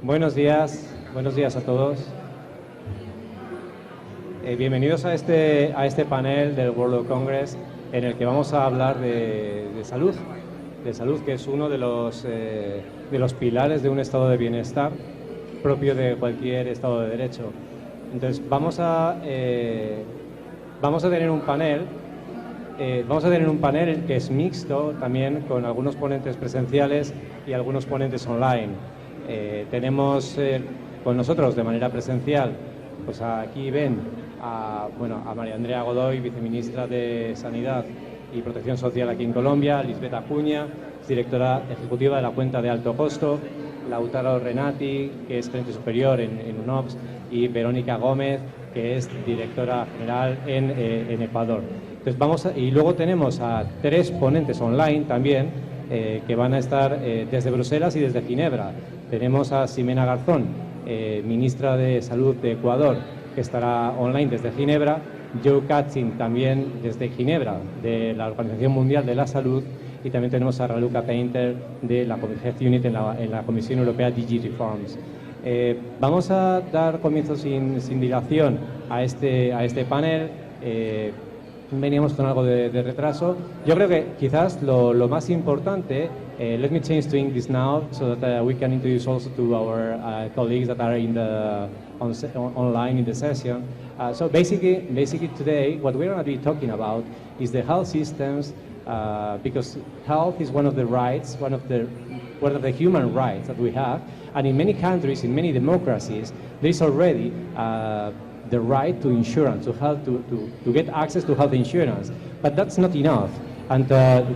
Buenos días a todos. Bienvenidos a este panel del World Congress en el que vamos a hablar de salud, que es uno de los pilares de un estado de bienestar propio de cualquier estado de derecho. Entonces vamos a tener un panel. Que es mixto también con algunos ponentes presenciales y algunos ponentes online. Tenemos con nosotros de manera presencial, pues aquí ven a María Andrea Godoy, viceministra de Sanidad y Protección Social aquí en Colombia, Lisbeth Acuña, directora ejecutiva de la cuenta de alto costo, Lautaro Renati, que es gerente superior en UNOPS, y Verónica Gómez, que es directora general en Ecuador. Entonces y luego tenemos a 3 ponentes online también que van a estar desde Bruselas y desde Ginebra. Tenemos a Ximena Garzón, ministra de Salud de Ecuador, que estará online desde Ginebra, Joe Katzin también desde Ginebra, de la Organización Mundial de la Salud, y también tenemos a Raluca Painter de la Health Unit en la Comisión Europea DG Reforms. Vamos a dar comienzo sin dilación a este panel. Veníamos con algo de retraso. Yo creo que quizás lo más importante, let me change to English now so that we can introduce also to our colleagues that are online in the session. So basically today what we're going to be talking about is the health systems, because health is one of the rights, one of the human rights that we have, and in many countries, in many democracies, there is already the right to insurance, to get access to health insurance. But that's not enough. And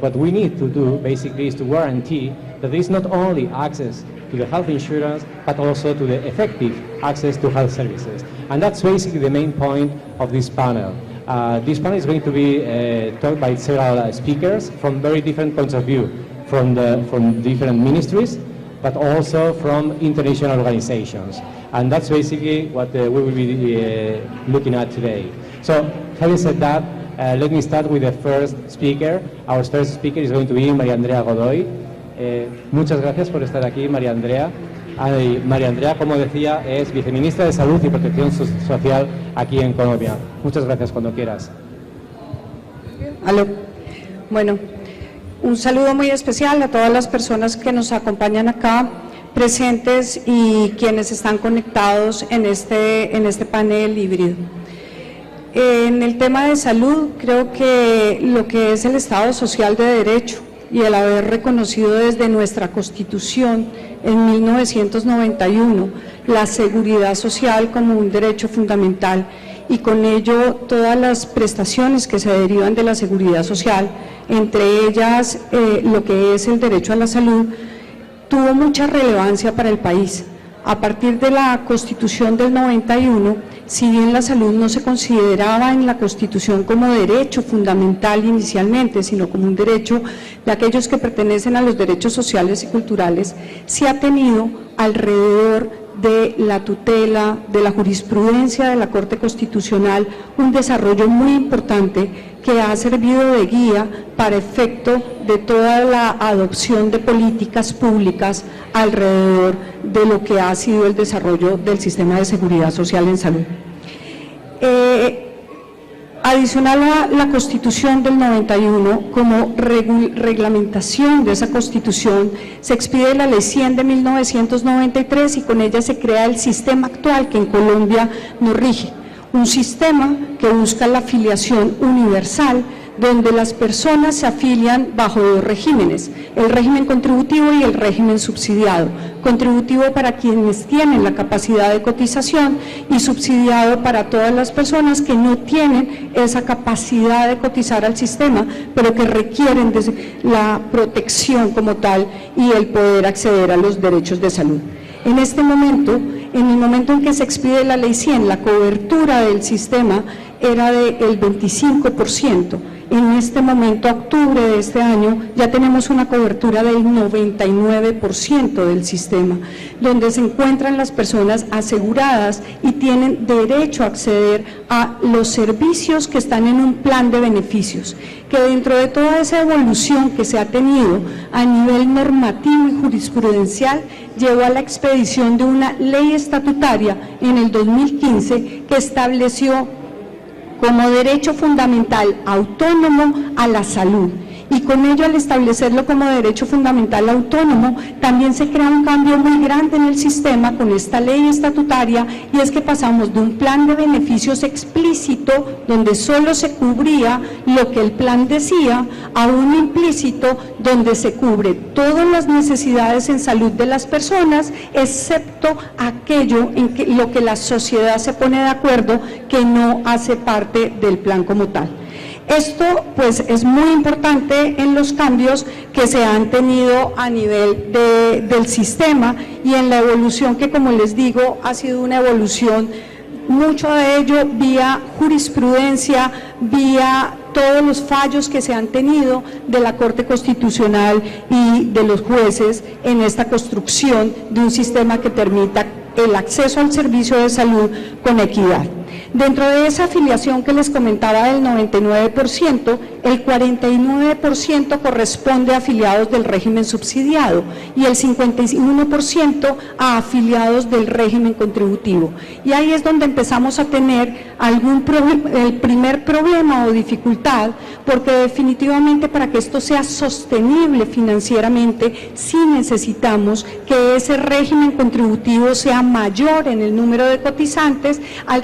what we need to do basically is to guarantee that there is not only access to the health insurance, but also to the effective access to health services. And that's basically the main point of this panel. This panel is going to be taught by several speakers from very different points of view, from different ministries, but also from international organizations. And that's basically what we will be looking at today. So, having said that, let me start with the first speaker. Our first speaker is going to be María Andrea Godoy. Muchas gracias por estar aquí, María Andrea. María Andrea, como decía, es viceministra de Salud y Protección Social aquí en Colombia. Muchas gracias, cuando quieras. Aló. Bueno, un saludo muy especial a todas las personas que nos acompañan acá presentes y quienes están conectados en este panel híbrido. En el tema de salud, creo que lo que es el Estado Social de Derecho y el haber reconocido desde nuestra Constitución en 1991 la seguridad social como un derecho fundamental, y con ello todas las prestaciones que se derivan de la seguridad social, entre ellas lo que es el derecho a la salud, tuvo mucha relevancia para el país. A partir de la Constitución del 91, si bien la salud no se consideraba en la Constitución como derecho fundamental inicialmente, sino como un derecho de aquellos que pertenecen a los derechos sociales y culturales, se ha tenido alrededor de la tutela, de la jurisprudencia de la Corte Constitucional, un desarrollo muy importante que ha servido de guía para efecto de toda la adopción de políticas públicas alrededor de lo que ha sido el desarrollo del sistema de seguridad social en salud. Adicional a la Constitución del 91, como reglamentación de esa Constitución, se expide la Ley 100 de 1993 y con ella se crea el sistema actual que en Colombia nos rige. Un sistema que busca la afiliación universal, donde las personas se afilian bajo 2 regímenes, el régimen contributivo y el régimen subsidiado. Contributivo para quienes tienen la capacidad de cotización y subsidiado para todas las personas que no tienen esa capacidad de cotizar al sistema, pero que requieren de la protección como tal y el poder acceder a los derechos de salud. En este momento, en el momento en que se expide la Ley 100, la cobertura del sistema era del 25%. En este momento, octubre de este año, ya tenemos una cobertura del 99% del sistema, donde se encuentran las personas aseguradas y tienen derecho a acceder a los servicios que están en un plan de beneficios, que dentro de toda esa evolución que se ha tenido a nivel normativo y jurisprudencial, llevó a la expedición de una ley estatutaria en el 2015 que estableció como derecho fundamental autónomo a la salud. Y con ello, al establecerlo como derecho fundamental autónomo, también se crea un cambio muy grande en el sistema con esta ley estatutaria, y es que pasamos de un plan de beneficios explícito, donde solo se cubría lo que el plan decía, a un implícito, donde se cubre todas las necesidades en salud de las personas, excepto aquello en que lo que la sociedad se pone de acuerdo que no hace parte del plan como tal. Esto pues es muy importante en los cambios que se han tenido a nivel del sistema y en la evolución que, como les digo, ha sido una evolución, mucho de ello vía jurisprudencia, vía todos los fallos que se han tenido de la Corte Constitucional y de los jueces en esta construcción de un sistema que permita el acceso al servicio de salud con equidad. Dentro de esa afiliación que les comentaba del 99%, el 49% corresponde a afiliados del régimen subsidiado y el 51% a afiliados del régimen contributivo. Y ahí es donde empezamos a tener el primer problema o dificultad, porque definitivamente para que esto sea sostenible financieramente, sí necesitamos que ese régimen contributivo sea mayor en el número de cotizantes a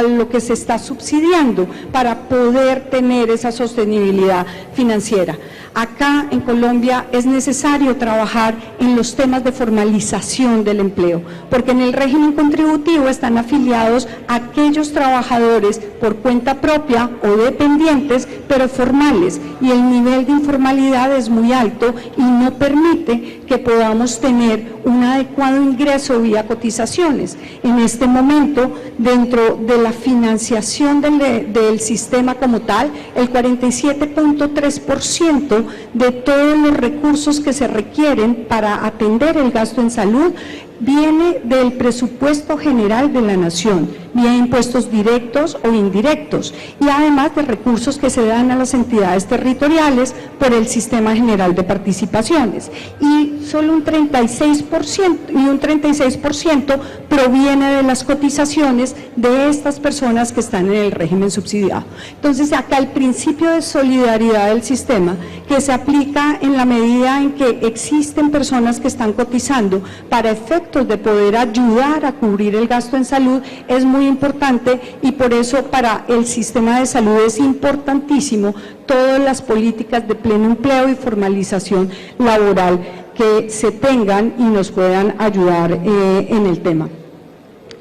lo que se está subsidiando para poder tener esa sostenibilidad financiera. Acá en Colombia es necesario trabajar en los temas de formalización del empleo, porque en el régimen contributivo están afiliados aquellos trabajadores por cuenta propia o dependientes, pero formales, y el nivel de informalidad es muy alto y no permite que podamos tener un adecuado ingreso vía cotizaciones. En este momento, dentro de la financiación del sistema como tal, el 47.3% de todos los recursos que se requieren para atender el gasto en salud viene del presupuesto general de la nación, vía impuestos directos o indirectos, y además de recursos que se dan a las entidades territoriales por el Sistema General de Participaciones, y solo un 36% proviene de las cotizaciones de estas personas que están en el régimen subsidiado. Entonces, acá el principio de solidaridad del sistema, que se aplica en la medida en que existen personas que están cotizando para efectos de poder ayudar a cubrir el gasto en salud, es muy importante, y por eso para el sistema de salud es importantísimo todas las políticas de pleno empleo y formalización laboral que se tengan y nos puedan ayudar en el tema.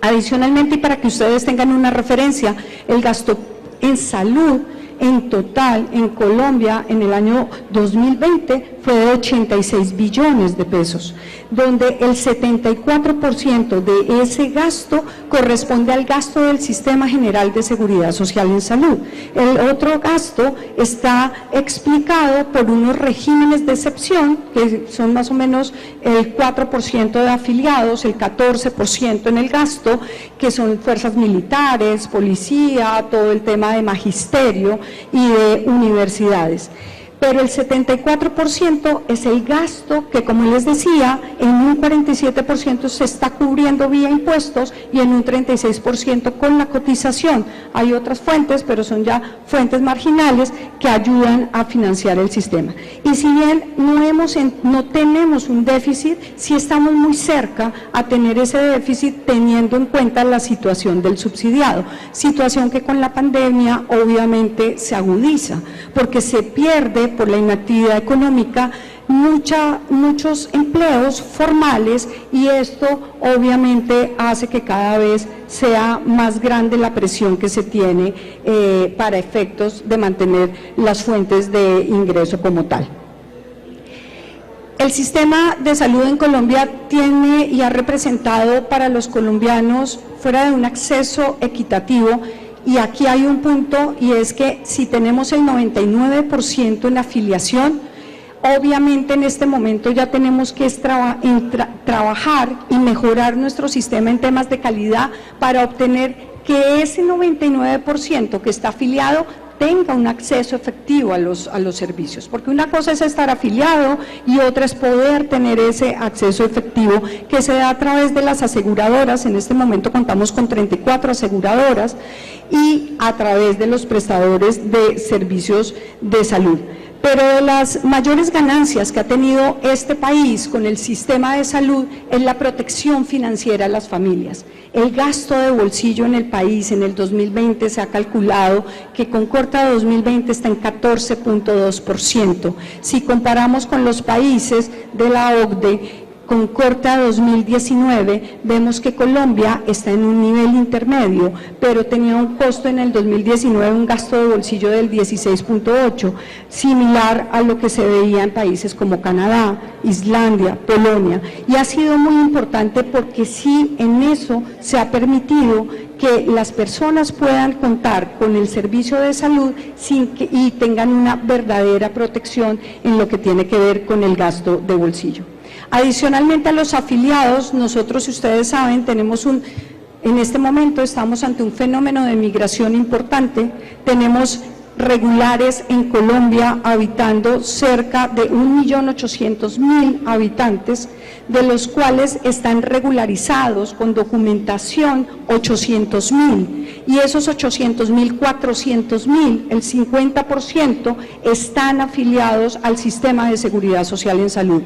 Adicionalmente, y para que ustedes tengan una referencia, el gasto en salud en total en Colombia en el año 2020 fue de 86 billones de pesos, donde el 74% de ese gasto corresponde al gasto del Sistema General de Seguridad Social en Salud. El otro gasto está explicado por unos regímenes de excepción, que son más o menos el 4% de afiliados, el 14% en el gasto, que son fuerzas militares, policía, todo el tema de magisterio y de universidades. Pero el 74% es el gasto que, como les decía, en un 47% se está cubriendo vía impuestos y en un 36% con la cotización. Hay otras fuentes, pero son ya fuentes marginales que ayudan a financiar el sistema. Y si bien no tenemos un déficit, sí estamos muy cerca a tener ese déficit teniendo en cuenta la situación del subsidiado, situación que con la pandemia obviamente se agudiza, porque se pierde por la inactividad económica muchos empleos formales, y esto obviamente hace que cada vez sea más grande la presión que se tiene para efectos de mantener las fuentes de ingreso como tal. El sistema de salud en Colombia tiene y ha representado para los colombianos, fuera de un acceso equitativo, Y aquí hay un punto, y es que si tenemos el 99% en afiliación, obviamente en este momento ya tenemos que trabajar y mejorar nuestro sistema en temas de calidad para obtener que ese 99% que está afiliado tenga un acceso efectivo a los servicios, porque una cosa es estar afiliado y otra es poder tener ese acceso efectivo que se da a través de las aseguradoras. En este momento contamos con 34 aseguradoras y a través de los prestadores de servicios de salud. Pero de las mayores ganancias que ha tenido este país con el sistema de salud es la protección financiera a las familias. El gasto de bolsillo en el país en el 2020 se ha calculado que con corta 2020 está en 14.2%. Si comparamos con los países de la OCDE, con corta 2019, vemos que Colombia está en un nivel intermedio, pero tenía un costo en el 2019, un gasto de bolsillo del 16.8, similar a lo que se veía en países como Canadá, Islandia, Polonia, y ha sido muy importante porque sí, en eso se ha permitido que las personas puedan contar con el servicio de salud y tengan una verdadera protección en lo que tiene que ver con el gasto de bolsillo. Adicionalmente a los afiliados, nosotros, si ustedes saben, tenemos en este momento estamos ante un fenómeno de migración importante. Tenemos regulares en Colombia habitando cerca de 1.800.000 habitantes, de los cuales están regularizados con documentación 800.000, y esos 800.000, 400.000, el 50% están afiliados al sistema de seguridad social en salud.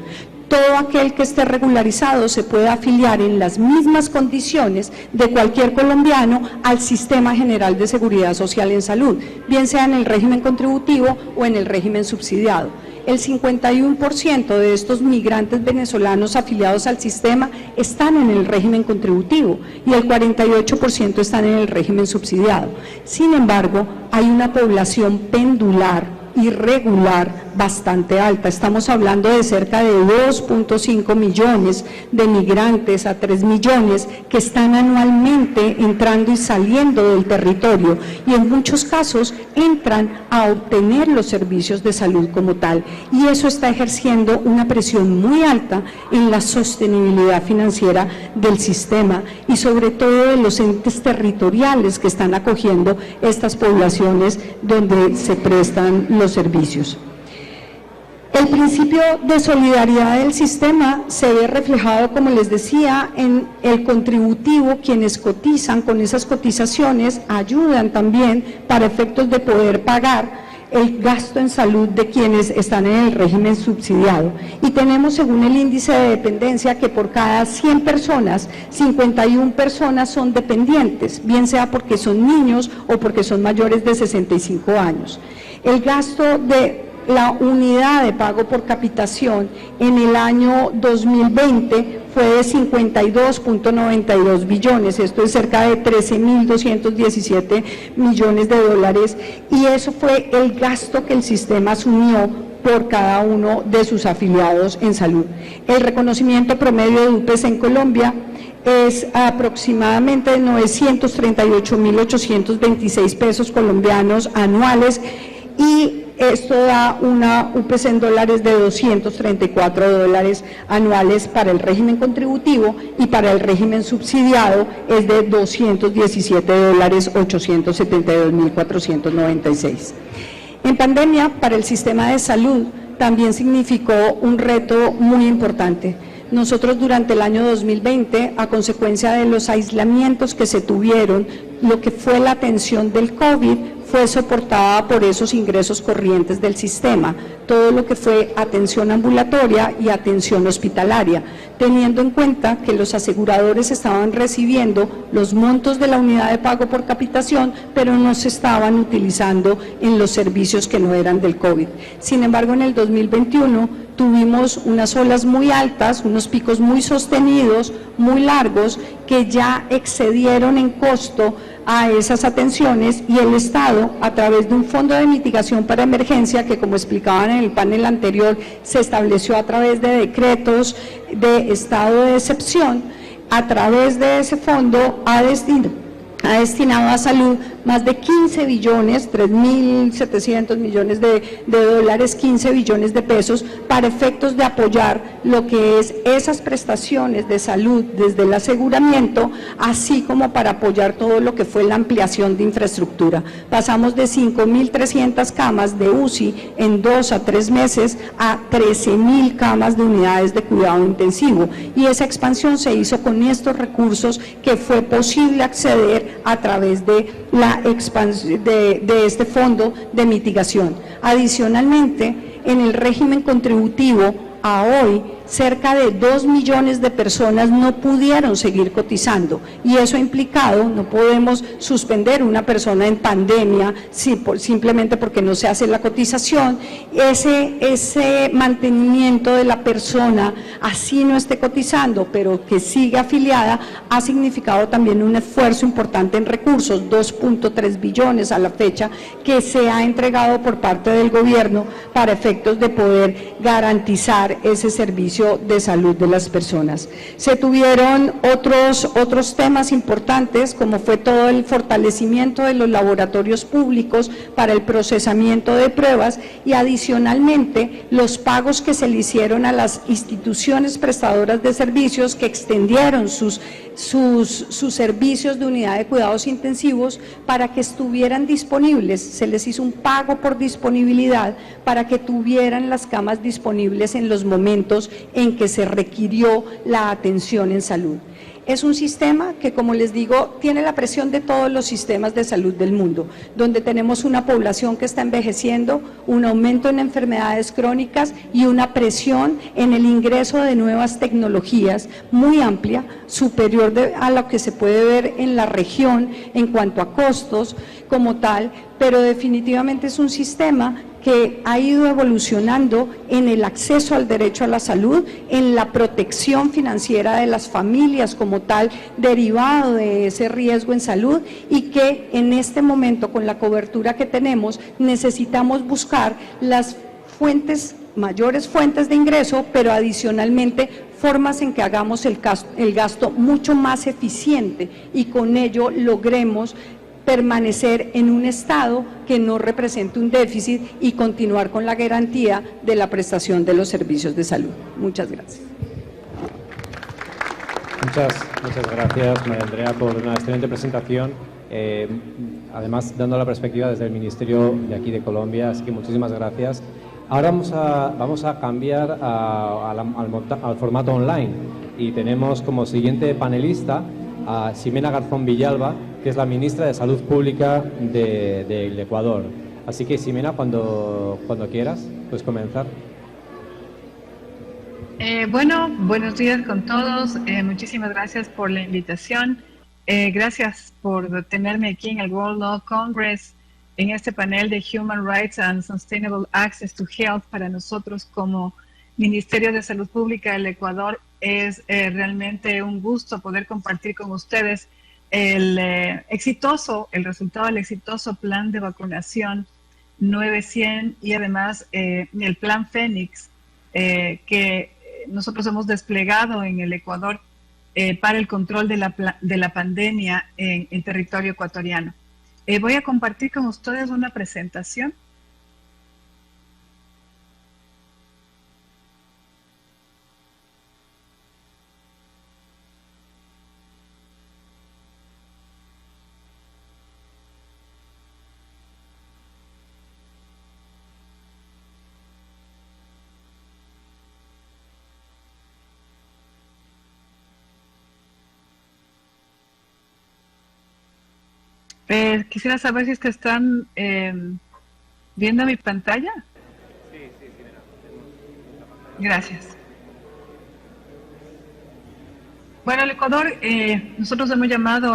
Todo aquel que esté regularizado se puede afiliar en las mismas condiciones de cualquier colombiano al Sistema General de Seguridad Social en Salud, bien sea en el régimen contributivo o en el régimen subsidiado. El 51% de estos migrantes venezolanos afiliados al sistema están en el régimen contributivo y el 48% están en el régimen subsidiado. Sin embargo, hay una población pendular irregular bastante alta. Estamos hablando de cerca de 2.5 millones de migrantes a 3 millones que están anualmente entrando y saliendo del territorio, y en muchos casos entran a obtener los servicios de salud como tal, y eso está ejerciendo una presión muy alta en la sostenibilidad financiera del sistema y sobre todo de los entes territoriales que están acogiendo estas poblaciones donde se prestan los servicios. El principio de solidaridad del sistema se ve reflejado, como les decía, en el contributivo. Quienes cotizan, con esas cotizaciones ayudan también para efectos de poder pagar el gasto en salud de quienes están en el régimen subsidiado. Y tenemos, según el índice de dependencia, que por cada 100 personas, 51 personas son dependientes, bien sea porque son niños o porque son mayores de 65 años. El gasto de la unidad de pago por capitación en el año 2020 fue de 52.92 billones, esto es cerca de 13.217 millones de dólares, y eso fue el gasto que el sistema asumió por cada uno de sus afiliados en salud. El reconocimiento promedio de UPS en Colombia es aproximadamente de 938.826 pesos colombianos anuales, y esto da una UPS en dólares de $234 anuales para el régimen contributivo, y para el régimen subsidiado es de $217, 872.496. En pandemia, para el sistema de salud también significó un reto muy importante. Nosotros durante el año 2020, a consecuencia de los aislamientos que se tuvieron, lo que fue la atención del COVID fue soportada por esos ingresos corrientes del sistema, todo lo que fue atención ambulatoria y atención hospitalaria, teniendo en cuenta que los aseguradores estaban recibiendo los montos de la unidad de pago por capitación, pero no se estaban utilizando en los servicios que no eran del COVID. Sin embargo, en el 2021 tuvimos unas olas muy altas, unos picos muy sostenidos, muy largos, que ya excedieron en costo a esas atenciones, y el Estado, a través de un fondo de mitigación para emergencia, que como explicaban en el panel anterior, se estableció a través de decretos de estado de excepción, a través de ese fondo ha destinado a salud más de 15 billones, 3.700 millones de dólares, 15 billones de pesos, para efectos de apoyar lo que es esas prestaciones de salud desde el aseguramiento, así como para apoyar todo lo que fue la ampliación de infraestructura. Pasamos de 5.300 camas de UCI en 2 a 3 meses a 13.000 camas de unidades de cuidado intensivo, y esa expansión se hizo con estos recursos que fue posible acceder a través de la expansión de este fondo de mitigación. Adicionalmente, en el régimen contributivo, a hoy, cerca de 2 millones de personas no pudieron seguir cotizando, y eso ha implicado, no podemos suspender una persona en pandemia simplemente porque no se hace la cotización. Ese mantenimiento de la persona, así no esté cotizando, pero que sigue afiliada, ha significado también un esfuerzo importante en recursos, 2.3 billones a la fecha, que se ha entregado por parte del gobierno para efectos de poder garantizar ese servicio de salud de las personas. Se tuvieron otros temas importantes, como fue todo el fortalecimiento de los laboratorios públicos para el procesamiento de pruebas, y adicionalmente los pagos que se le hicieron a las instituciones prestadoras de servicios que extendieron sus servicios de unidad de cuidados intensivos para que estuvieran disponibles. Se les hizo un pago por disponibilidad para que tuvieran las camas disponibles en los momentos en que se requirió la atención en salud. Es un sistema que, como les digo, tiene la presión de todos los sistemas de salud del mundo, donde tenemos una población que está envejeciendo, un aumento en enfermedades crónicas y una presión en el ingreso de nuevas tecnologías muy amplia, superior a lo que se puede ver en la región en cuanto a costos como tal, pero definitivamente es un sistema que ha ido evolucionando en el acceso al derecho a la salud, en la protección financiera de las familias como tal, derivado de ese riesgo en salud, y que en este momento, con la cobertura que tenemos, necesitamos buscar las mayores fuentes de ingreso, pero adicionalmente formas en que hagamos el gasto mucho más eficiente, y con ello logremos permanecer en un estado que no represente un déficit y continuar con la garantía de la prestación de los servicios de salud. Muchas gracias. Muchas gracias, María Andrea, por una excelente presentación. Además, dando la perspectiva desde el Ministerio de aquí de Colombia, así que muchísimas gracias. Ahora vamos a cambiar al formato online, y tenemos como siguiente panelista a Ximena Garzón Villalba, que es la ministra de Salud Pública del Ecuador. Así que, Ximena, cuando quieras, puedes comenzar. Bueno, buenos días con todos. Muchísimas gracias por la invitación. Gracias por tenerme aquí en el World Law Congress, en este panel de Human Rights and Sustainable Access to Health. Para nosotros como Ministerio de Salud Pública del Ecuador es realmente un gusto poder compartir con ustedes el resultado del exitoso plan de vacunación 900 y además el plan Fénix que nosotros hemos desplegado en el Ecuador para el control de la pandemia en territorio ecuatoriano. Voy a compartir con ustedes una presentación. Quisiera saber si es que están viendo mi pantalla. Sí, gracias. Bueno, el Ecuador, nosotros hemos llamado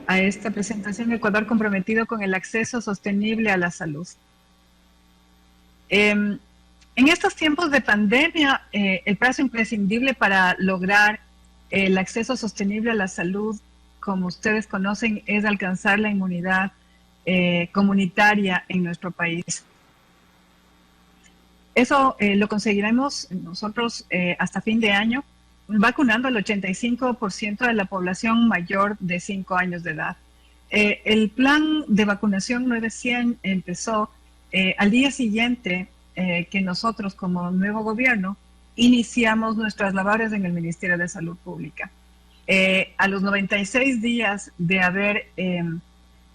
a esta presentación Ecuador comprometido con el acceso sostenible a la salud. En estos tiempos de pandemia, el paso imprescindible para lograr el acceso sostenible a la salud, como ustedes conocen, es alcanzar la inmunidad comunitaria en nuestro país. Eso lo conseguiremos nosotros hasta fin de año, vacunando al 85% de la población mayor de 5 años de edad. El plan de vacunación 900 empezó al día siguiente que nosotros como nuevo gobierno iniciamos nuestras labores en el Ministerio de Salud Pública. A los 96 días de haber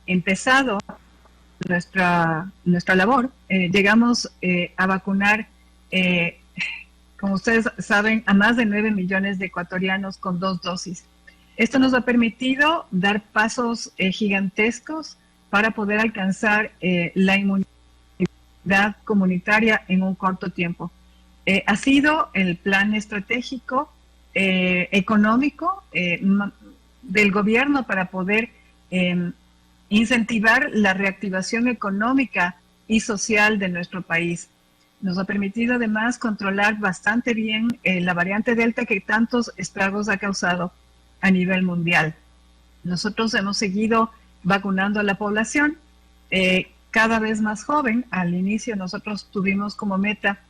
empezado nuestra labor, llegamos a vacunar, como ustedes saben, a más de 9 millones de ecuatorianos con 2 dosis. Esto nos ha permitido dar pasos gigantescos para poder alcanzar la inmunidad comunitaria en un corto tiempo. Ha sido el plan estratégico económico del gobierno para poder incentivar la reactivación económica y social de nuestro país. Nos ha permitido además controlar bastante bien la variante Delta que tantos estragos ha causado a nivel mundial. Nosotros hemos seguido vacunando a la población cada vez más joven. Al inicio nosotros tuvimos como meta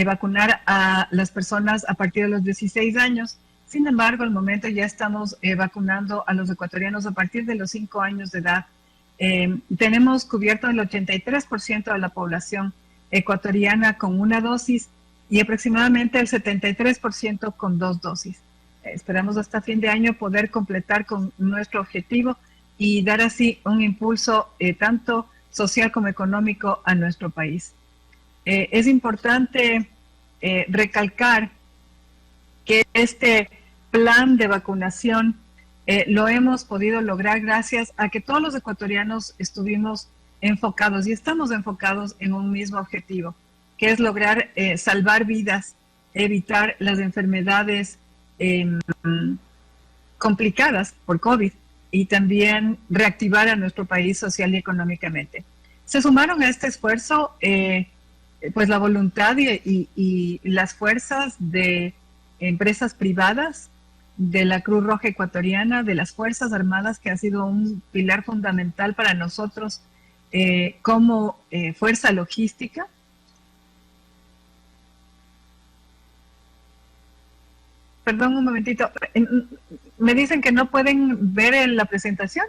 vacunar a las personas a partir de los 16 años. Sin embargo, al momento ya estamos vacunando a los ecuatorianos a partir de los 5 años de edad. Tenemos cubierto el 83% de la población ecuatoriana con 1 dosis y aproximadamente el 73% con 2 dosis. Esperamos hasta fin de año poder completar con nuestro objetivo y dar así un impulso tanto social como económico a nuestro país. Es importante recalcar que este plan de vacunación lo hemos podido lograr gracias a que todos los ecuatorianos estuvimos enfocados y estamos enfocados en un mismo objetivo, que es lograr salvar vidas, evitar las enfermedades complicadas por COVID y también reactivar a nuestro país social y económicamente. Se sumaron a este esfuerzo pues la voluntad y las fuerzas de empresas privadas, de la Cruz Roja Ecuatoriana, de las Fuerzas Armadas, que ha sido un pilar fundamental para nosotros como fuerza logística. Perdón un momentito, me dicen que no pueden ver la presentación.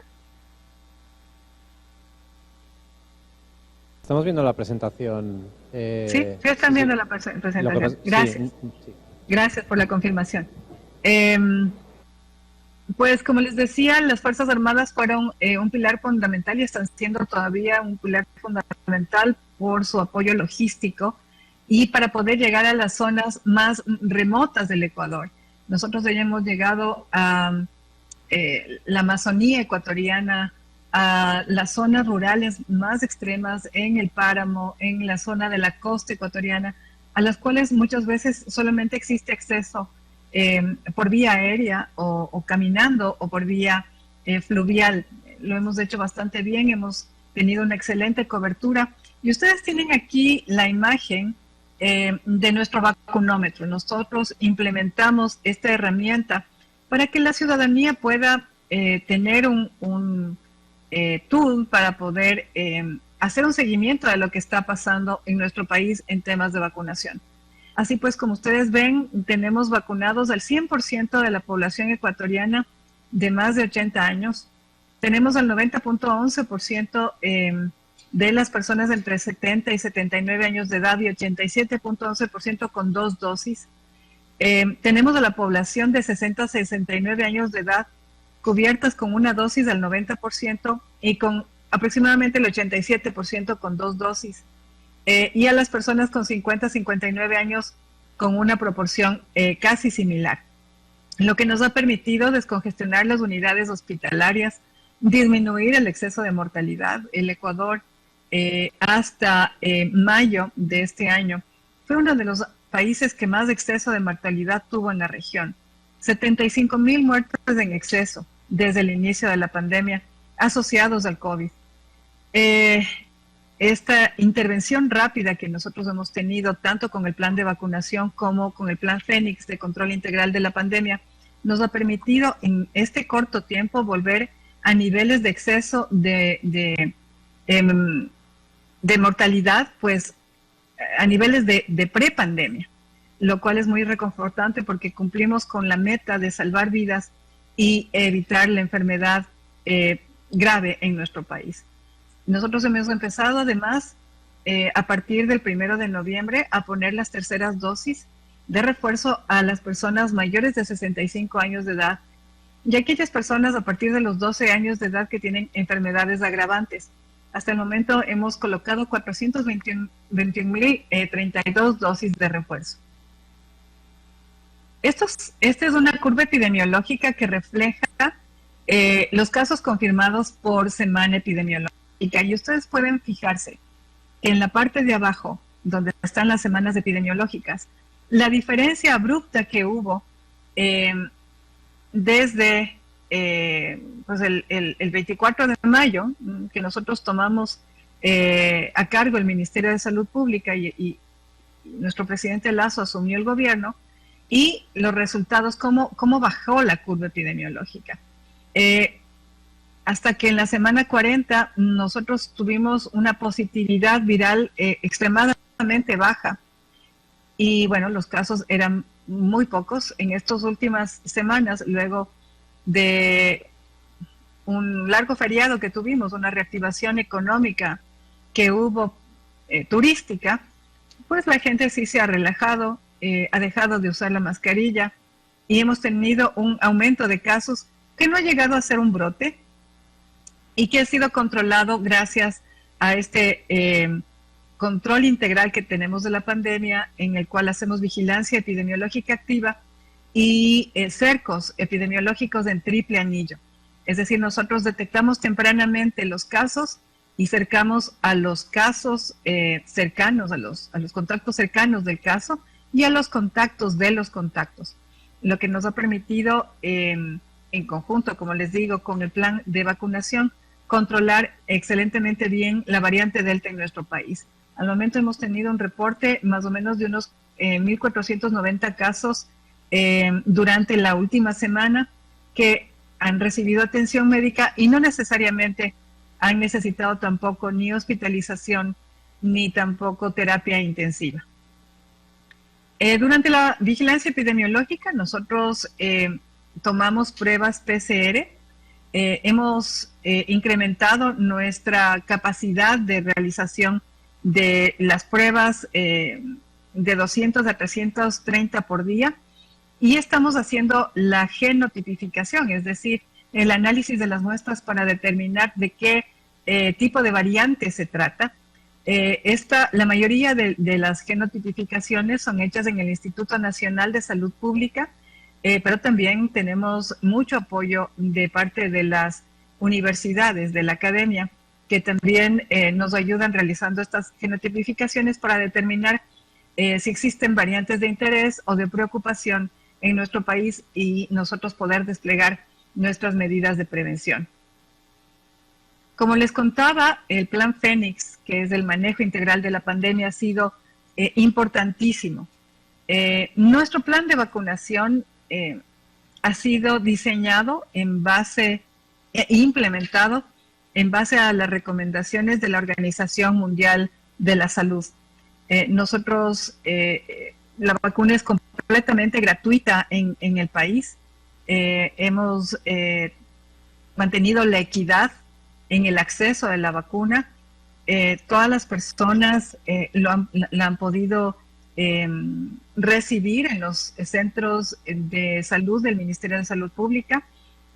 Estamos viendo la presentación. Sí, están viendo la presentación. Gracias. Sí. Gracias por la confirmación. Pues como les decía, las Fuerzas Armadas fueron un pilar fundamental y están siendo todavía un pilar fundamental por su apoyo logístico y para poder llegar a las zonas más remotas del Ecuador. Nosotros ya hemos llegado a la Amazonía ecuatoriana, a las zonas rurales más extremas, en el páramo, en la zona de la costa ecuatoriana, a las cuales muchas veces solamente existe acceso por vía aérea o caminando o por vía fluvial. Lo hemos hecho bastante bien, hemos tenido una excelente cobertura. Y ustedes tienen aquí la imagen de nuestro vacunómetro. Nosotros implementamos esta herramienta para que la ciudadanía pueda tener un tool para poder hacer un seguimiento de lo que está pasando en nuestro país en temas de vacunación. Así pues, como ustedes ven, tenemos vacunados al 100% de la población ecuatoriana de más de 80 años. Tenemos al 90.11% de las personas entre 70 y 79 años de edad y 87.11% con 2 dosis. Tenemos a la población de 60 a 69 años de edad cubiertas con 1 dosis al 90% y con aproximadamente el 87% con 2 dosis. Y a las personas con 50 a 59 años con una proporción casi similar. Lo que nos ha permitido descongestionar las unidades hospitalarias, disminuir el exceso de mortalidad. El Ecuador hasta mayo de este año fue uno de los países que más exceso de mortalidad tuvo en la región. 75,000 muertes en exceso desde el inicio de la pandemia asociados al COVID. Esta intervención rápida que nosotros hemos tenido, tanto con el plan de vacunación como con el plan Fénix de control integral de la pandemia, nos ha permitido en este corto tiempo volver a niveles de exceso de mortalidad, pues a niveles de prepandemia, lo cual es muy reconfortante porque cumplimos con la meta de salvar vidas y evitar la enfermedad grave en nuestro país. Nosotros hemos empezado además a partir del 1 de noviembre a poner las terceras dosis de refuerzo a las personas mayores de 65 años de edad y aquellas personas a partir de los 12 años de edad que tienen enfermedades agravantes. Hasta el momento hemos colocado 421.032 dosis de refuerzo. Esta es una curva epidemiológica que refleja los casos confirmados por semana epidemiológica. Y ustedes pueden fijarse que en la parte de abajo, donde están las semanas epidemiológicas, la diferencia abrupta que hubo desde pues el 24 de mayo, que nosotros tomamos a cargo el Ministerio de Salud Pública y nuestro presidente Lasso asumió el gobierno, y los resultados, cómo bajó la curva epidemiológica. Hasta que en la semana 40 nosotros tuvimos una positividad viral extremadamente baja. Y bueno, los casos eran muy pocos. En estas últimas semanas, luego de un largo feriado que tuvimos, una reactivación económica que hubo turística, pues la gente sí se ha relajado, ha dejado de usar la mascarilla y hemos tenido un aumento de casos que no ha llegado a ser un brote y que ha sido controlado gracias a este control integral que tenemos de la pandemia, en el cual hacemos vigilancia epidemiológica activa y cercos epidemiológicos en triple anillo. Es decir, nosotros detectamos tempranamente los casos y cercamos a los casos cercanos, a los contactos cercanos del caso y a los contactos de los contactos. Lo que nos ha permitido, en conjunto, como les digo, con el plan de vacunación, controlar excelentemente bien la variante Delta en nuestro país. Al momento hemos tenido un reporte más o menos de unos 1.490 casos durante la última semana que han recibido atención médica y no necesariamente han necesitado tampoco ni hospitalización ni tampoco terapia intensiva. Durante la vigilancia epidemiológica nosotros tomamos pruebas PCR, hemos incrementado nuestra capacidad de realización de las pruebas de 200 a 330 por día y estamos haciendo la genotipificación, es decir, el análisis de las muestras para determinar de qué tipo de variante se trata. La mayoría de las genotipificaciones son hechas en el Instituto Nacional de Salud Pública, pero también tenemos mucho apoyo de parte de las universidades, de la academia, que también nos ayudan realizando estas genotipificaciones para determinar si existen variantes de interés o de preocupación en nuestro país y nosotros poder desplegar nuestras medidas de prevención. Como les contaba, el Plan Fénix, que es el manejo integral de la pandemia, ha sido importantísimo. Nuestro plan de vacunación ha sido diseñado en base e implementado en base a las recomendaciones de la Organización Mundial de la Salud. La vacuna es completamente gratuita en el país. Hemos mantenido la equidad en el acceso a la vacuna. Todas las personas la han podido recibir en los centros de salud del Ministerio de Salud Pública,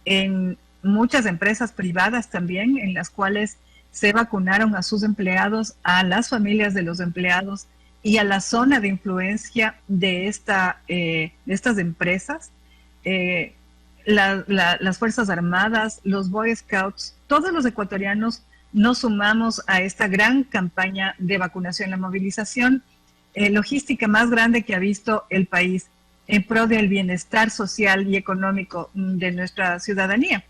en muchas empresas privadas también, en las cuales se vacunaron a sus empleados, a las familias de los empleados y a la zona de influencia de estas empresas. Las Fuerzas Armadas, los Boy Scouts, todos los ecuatorianos nos sumamos a esta gran campaña de vacunación, la movilización logística más grande que ha visto el país en pro del bienestar social y económico de nuestra ciudadanía,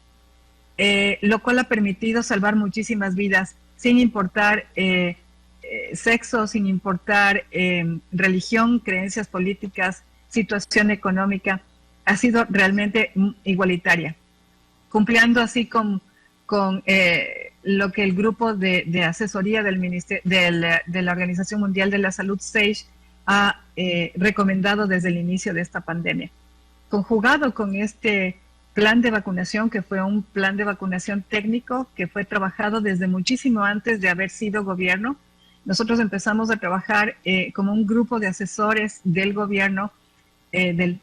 lo cual ha permitido salvar muchísimas vidas sin importar sexo, sin importar religión, creencias políticas, situación económica. Ha sido realmente igualitaria, cumpliendo así con lo que el grupo de asesoría del de la Organización Mundial de la Salud, SAGE, ha recomendado desde el inicio de esta pandemia. Conjugado con este plan de vacunación, que fue un plan de vacunación técnico que fue trabajado desde muchísimo antes de haber sido gobierno. Nosotros empezamos a trabajar como un grupo de asesores del gobierno, de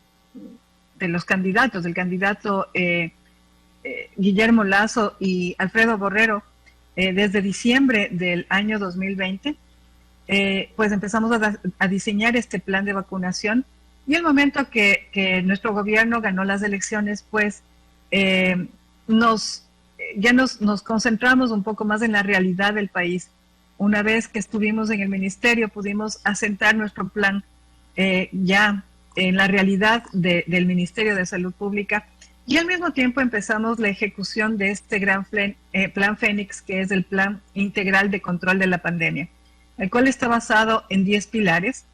los candidatos, del candidato Guillermo Lasso y Alfredo Borrero, desde diciembre del año 2020, pues empezamos a diseñar este plan de vacunación. Y el momento que nuestro gobierno ganó las elecciones, pues nos concentramos un poco más en la realidad del país. Una vez que estuvimos en el ministerio, pudimos asentar nuestro plan ya en la realidad del Ministerio de Salud Pública, y al mismo tiempo empezamos la ejecución de este gran plan Fénix, que es el Plan Integral de Control de la Pandemia, el cual está basado en 10 pilares.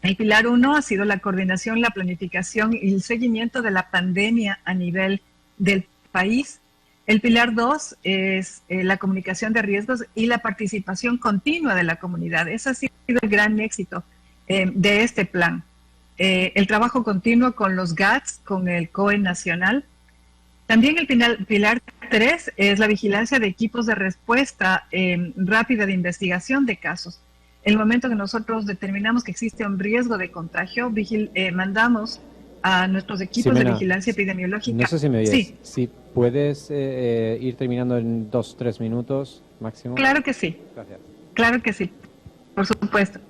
El pilar 1 ha sido la coordinación, la planificación y el seguimiento de la pandemia a nivel del país. El pilar 2 es la comunicación de riesgos y la participación continua de la comunidad. Ese ha sido el gran éxito de este plan. El trabajo continuo con los GATS, con el COE nacional. También el pilar 3 es la vigilancia de equipos de respuesta rápida de investigación de casos. El momento que nosotros determinamos que existe un riesgo de contagio, mandamos a nuestros equipos de vigilancia epidemiológica. No sé si me oyes. Sí. Si puedes ir terminando en 2-3 minutos máximo. Claro que sí. Gracias. Claro que sí, por supuesto.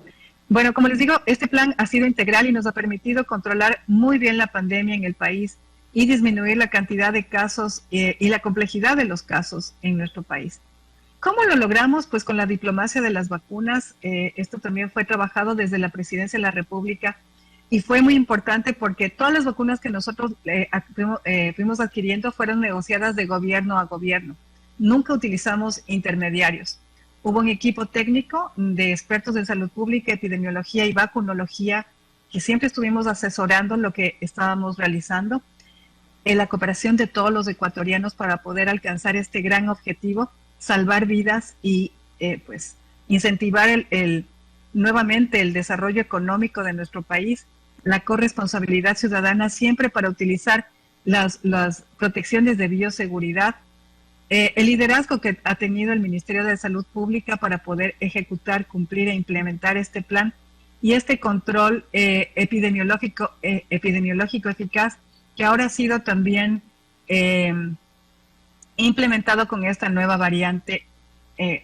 Bueno, como les digo, este plan ha sido integral y nos ha permitido controlar muy bien la pandemia en el país y disminuir la cantidad de casos y la complejidad de los casos en nuestro país. ¿Cómo lo logramos? Pues con la diplomacia de las vacunas. Esto también fue trabajado desde la Presidencia de la República y fue muy importante porque todas las vacunas que nosotros fuimos adquiriendo fueron negociadas de gobierno a gobierno. Nunca utilizamos intermediarios. Hubo un equipo técnico de expertos en salud pública, epidemiología y vacunología que siempre estuvimos asesorando lo que estábamos realizando. La cooperación de todos los ecuatorianos para poder alcanzar este gran objetivo, salvar vidas y pues incentivar nuevamente el desarrollo económico de nuestro país, la corresponsabilidad ciudadana siempre para utilizar las protecciones de bioseguridad, el liderazgo que ha tenido el Ministerio de Salud Pública para poder ejecutar, cumplir e implementar este plan y este control epidemiológico eficaz que ahora ha sido también implementado con esta nueva variante,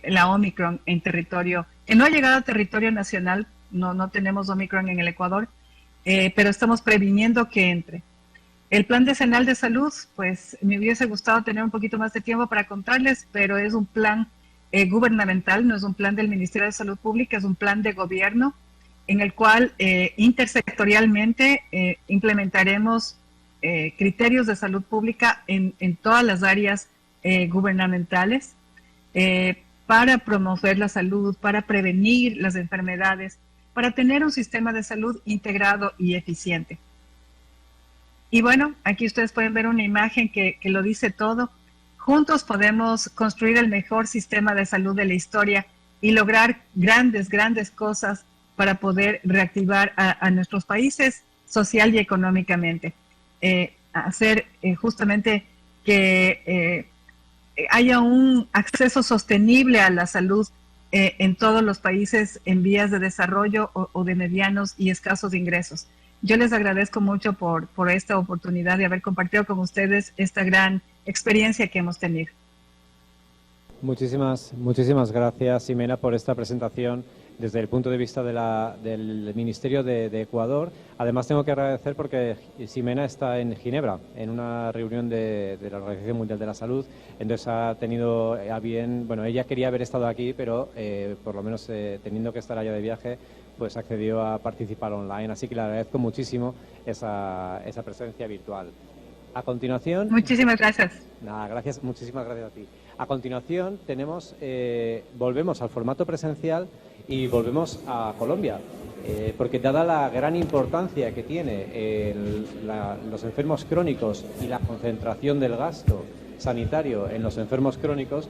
la Omicron, en territorio, que no ha llegado a territorio nacional, no tenemos Omicron en el Ecuador, pero estamos previniendo que entre. El Plan Decenal de Salud, pues me hubiese gustado tener un poquito más de tiempo para contarles, pero es un plan gubernamental, no es un plan del Ministerio de Salud Pública, es un plan de gobierno en el cual intersectorialmente implementaremos criterios de salud pública en todas las áreas gubernamentales para promover la salud, para prevenir las enfermedades, para tener un sistema de salud integrado y eficiente. Y bueno, aquí ustedes pueden ver una imagen que lo dice todo. Juntos podemos construir el mejor sistema de salud de la historia y lograr grandes cosas para poder reactivar a nuestros países social y económicamente. Hacer justamente que haya un acceso sostenible a la salud en todos los países en vías de desarrollo o de medianos y escasos ingresos. Yo les agradezco mucho por esta oportunidad de haber compartido con ustedes esta gran experiencia que hemos tenido. Muchísimas gracias, Ximena, por esta presentación desde el punto de vista del Ministerio de Ecuador. Además, tengo que agradecer porque Ximena está en Ginebra, en una reunión de la Organización Mundial de la Salud. Entonces ha tenido a bien, bueno, ella quería haber estado aquí, pero por lo menos teniendo que estar allá de viaje, pues accedió a participar online. Así que le agradezco muchísimo esa presencia virtual. A continuación... Muchísimas gracias. Nada, muchísimas gracias a ti. A continuación volvemos al formato presencial y volvemos a Colombia, porque dada la gran importancia que tiene los enfermos crónicos y la concentración del gasto sanitario en los enfermos crónicos,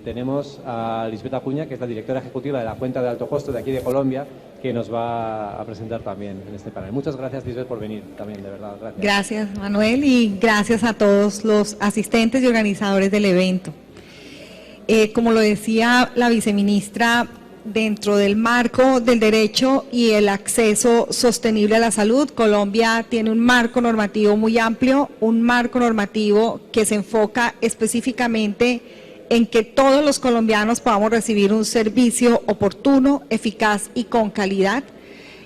tenemos a Lisbeth Acuña, que es la directora ejecutiva de la cuenta de alto costo de aquí de Colombia, que nos va a presentar también en este panel. Muchas gracias, Lisbeth, por venir también, de verdad. Gracias. Gracias, Manuel, y gracias a todos los asistentes y organizadores del evento. Como lo decía la viceministra, dentro del marco del derecho y el acceso sostenible a la salud, Colombia tiene un marco normativo muy amplio, un marco normativo que se enfoca específicamente en que todos los colombianos podamos recibir un servicio oportuno, eficaz y con calidad,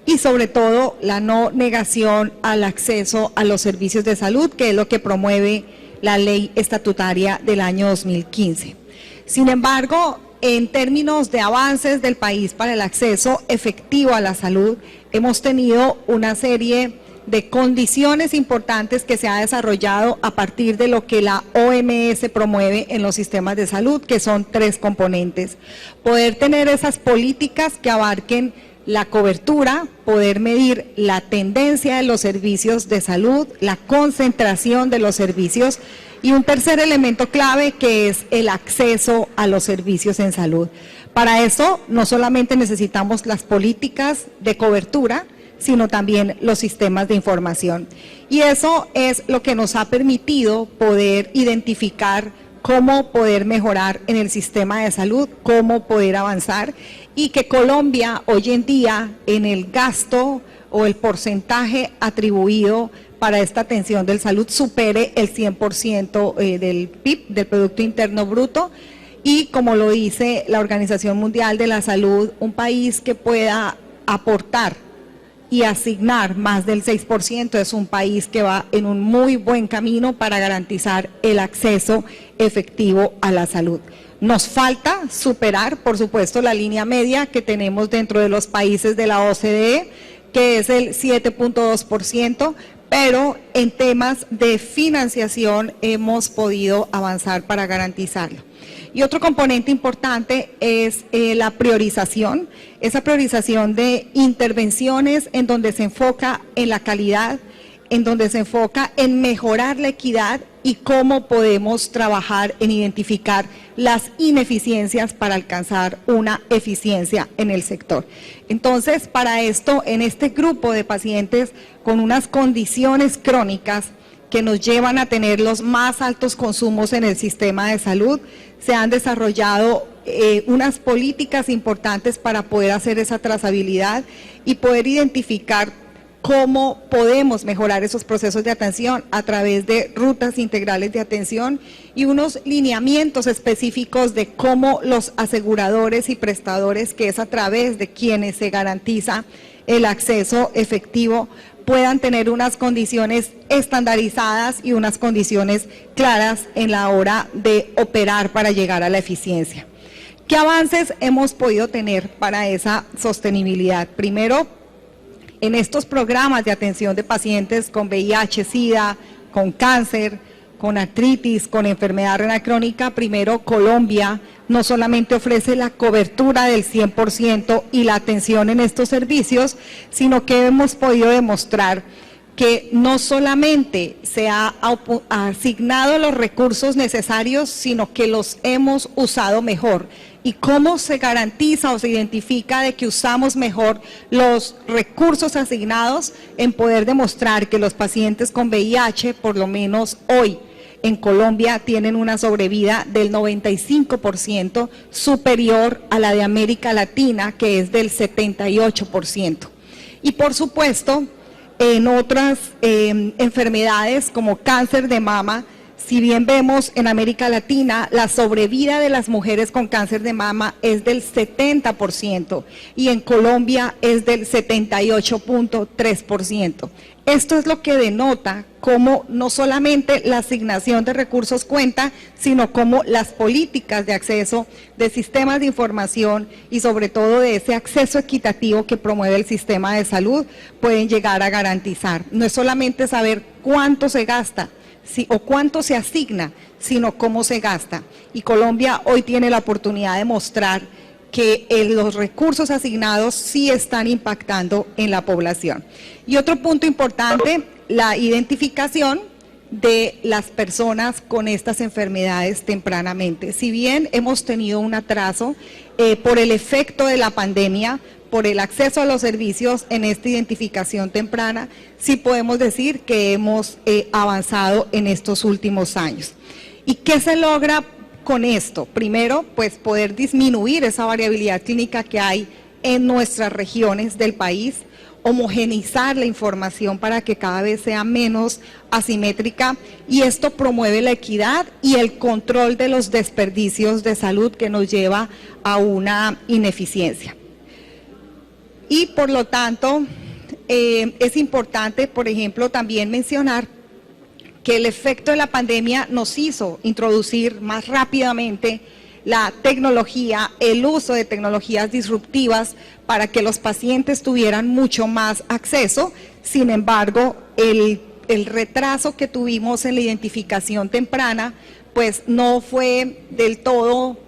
y sobre todo la no negación al acceso a los servicios de salud, que es lo que promueve la ley estatutaria del año 2015. Sin embargo, en términos de avances del país para el acceso efectivo a la salud, hemos tenido una serie de condiciones importantes que se ha desarrollado a partir de lo que la OMS promueve en los sistemas de salud, que son 3 componentes. Poder tener esas políticas que abarquen la cobertura, poder medir la tendencia de los servicios de salud, la concentración de los servicios, y un tercer elemento clave que es el acceso a los servicios en salud. Para eso no solamente necesitamos las políticas de cobertura, sino también los sistemas de información. Y eso es lo que nos ha permitido poder identificar cómo poder mejorar en el sistema de salud, cómo poder avanzar, y que Colombia hoy en día en el gasto o el porcentaje atribuido para esta atención de salud supere el 100% del PIB, del Producto Interno Bruto, y como lo dice la Organización Mundial de la Salud, un país que pueda aportar y asignar más del 6% es un país que va en un muy buen camino para garantizar el acceso efectivo a la salud. Nos falta superar, por supuesto, la línea media que tenemos dentro de los países de la OCDE, que es el 7.2%, pero en temas de financiación hemos podido avanzar para garantizarlo. Y otro componente importante es la priorización, esa priorización de intervenciones en donde se enfoca en la calidad, en donde se enfoca en mejorar la equidad y cómo podemos trabajar en identificar las ineficiencias para alcanzar una eficiencia en el sector. Entonces, para esto, en este grupo de pacientes con unas condiciones crónicas que nos llevan a tener los más altos consumos en el sistema de salud, se han desarrollado unas políticas importantes para poder hacer esa trazabilidad y poder identificar cómo podemos mejorar esos procesos de atención a través de rutas integrales de atención y unos lineamientos específicos de cómo los aseguradores y prestadores, que es a través de quienes se garantiza el acceso efectivo, puedan tener unas condiciones estandarizadas y unas condiciones claras en la hora de operar para llegar a la eficiencia. ¿Qué avances hemos podido tener para esa sostenibilidad? Primero, en estos programas de atención de pacientes con VIH, SIDA, con cáncer, con artritis, con enfermedad renal crónica, primero Colombia no solamente ofrece la cobertura del 100% y la atención en estos servicios, sino que hemos podido demostrar que no solamente se ha asignado los recursos necesarios, sino que los hemos usado mejor. ¿Y cómo se garantiza o se identifica de que usamos mejor los recursos asignados? En poder demostrar que los pacientes con VIH, por lo menos hoy, en Colombia tienen una sobrevida del 95% superior a la de América Latina, que es del 78%. Y por supuesto, en otras enfermedades como cáncer de mama, si bien vemos en América Latina, la sobrevida de las mujeres con cáncer de mama es del 70% y en Colombia es del 78.3%. Esto es lo que denota cómo no solamente la asignación de recursos cuenta, sino cómo las políticas de acceso, de sistemas de información y sobre todo de ese acceso equitativo que promueve el sistema de salud pueden llegar a garantizar. No es solamente saber cuánto se gasta, o cuánto se asigna, sino cómo se gasta. Y Colombia hoy tiene la oportunidad de mostrar que los recursos asignados sí están impactando en la población. Y otro punto importante, la identificación de las personas con estas enfermedades tempranamente. Si bien hemos tenido un atraso por el efecto de la pandemia, por el acceso a los servicios en esta identificación temprana, sí podemos decir que hemos avanzado en estos últimos años. ¿Y qué se logra con esto? Primero, pues poder disminuir esa variabilidad clínica que hay en nuestras regiones del país, homogeneizar la información para que cada vez sea menos asimétrica, y esto promueve la equidad y el control de los desperdicios de salud que nos lleva a una ineficiencia. Y por lo tanto, es importante, por ejemplo, también mencionar que el efecto de la pandemia nos hizo introducir más rápidamente la tecnología, el uso de tecnologías disruptivas para que los pacientes tuvieran mucho más acceso. Sin embargo, el retraso que tuvimos en la identificación temprana, pues no fue del todo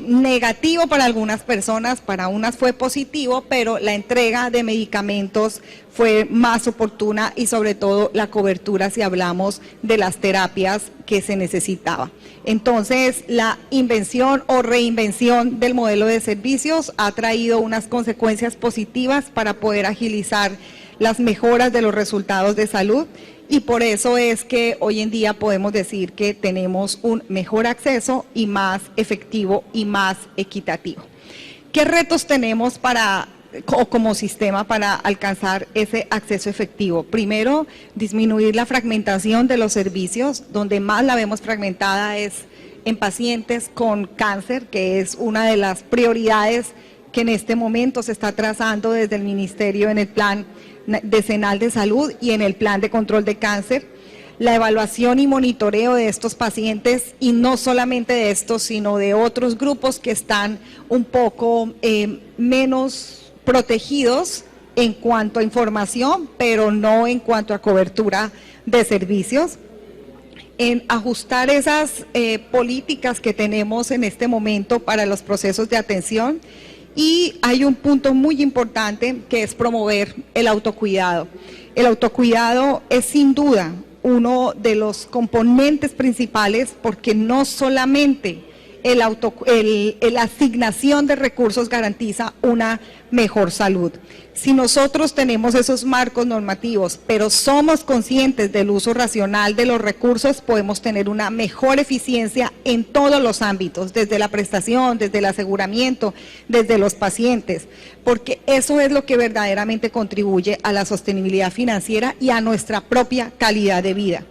negativo para algunas personas, para unas fue positivo, pero la entrega de medicamentos fue más oportuna y sobre todo la cobertura si hablamos de las terapias que se necesitaba. Entonces, la invención o reinvención del modelo de servicios ha traído unas consecuencias positivas para poder agilizar las mejoras de los resultados de salud, y por eso es que hoy en día podemos decir que tenemos un mejor acceso y más efectivo y más equitativo. ¿Qué retos tenemos como sistema para alcanzar ese acceso efectivo? Primero, disminuir la fragmentación de los servicios. Donde más la vemos fragmentada es en pacientes con cáncer, que es una de las prioridades que en este momento se está trazando desde el Ministerio en el Plan Decenal de Salud y en el Plan de Control de Cáncer. La evaluación y monitoreo de estos pacientes, y no solamente de estos, sino de otros grupos que están un poco menos protegidos en cuanto a información, pero no en cuanto a cobertura de servicios. En ajustar esas políticas que tenemos en este momento para los procesos de atención. Y hay un punto muy importante que es promover el autocuidado. El autocuidado es sin duda uno de los componentes principales, porque no solamente la asignación de recursos garantiza una mejor salud. Si nosotros tenemos esos marcos normativos, pero somos conscientes del uso racional de los recursos, podemos tener una mejor eficiencia en todos los ámbitos, desde la prestación, desde el aseguramiento, desde los pacientes, porque eso es lo que verdaderamente contribuye a la sostenibilidad financiera y a nuestra propia calidad de vida.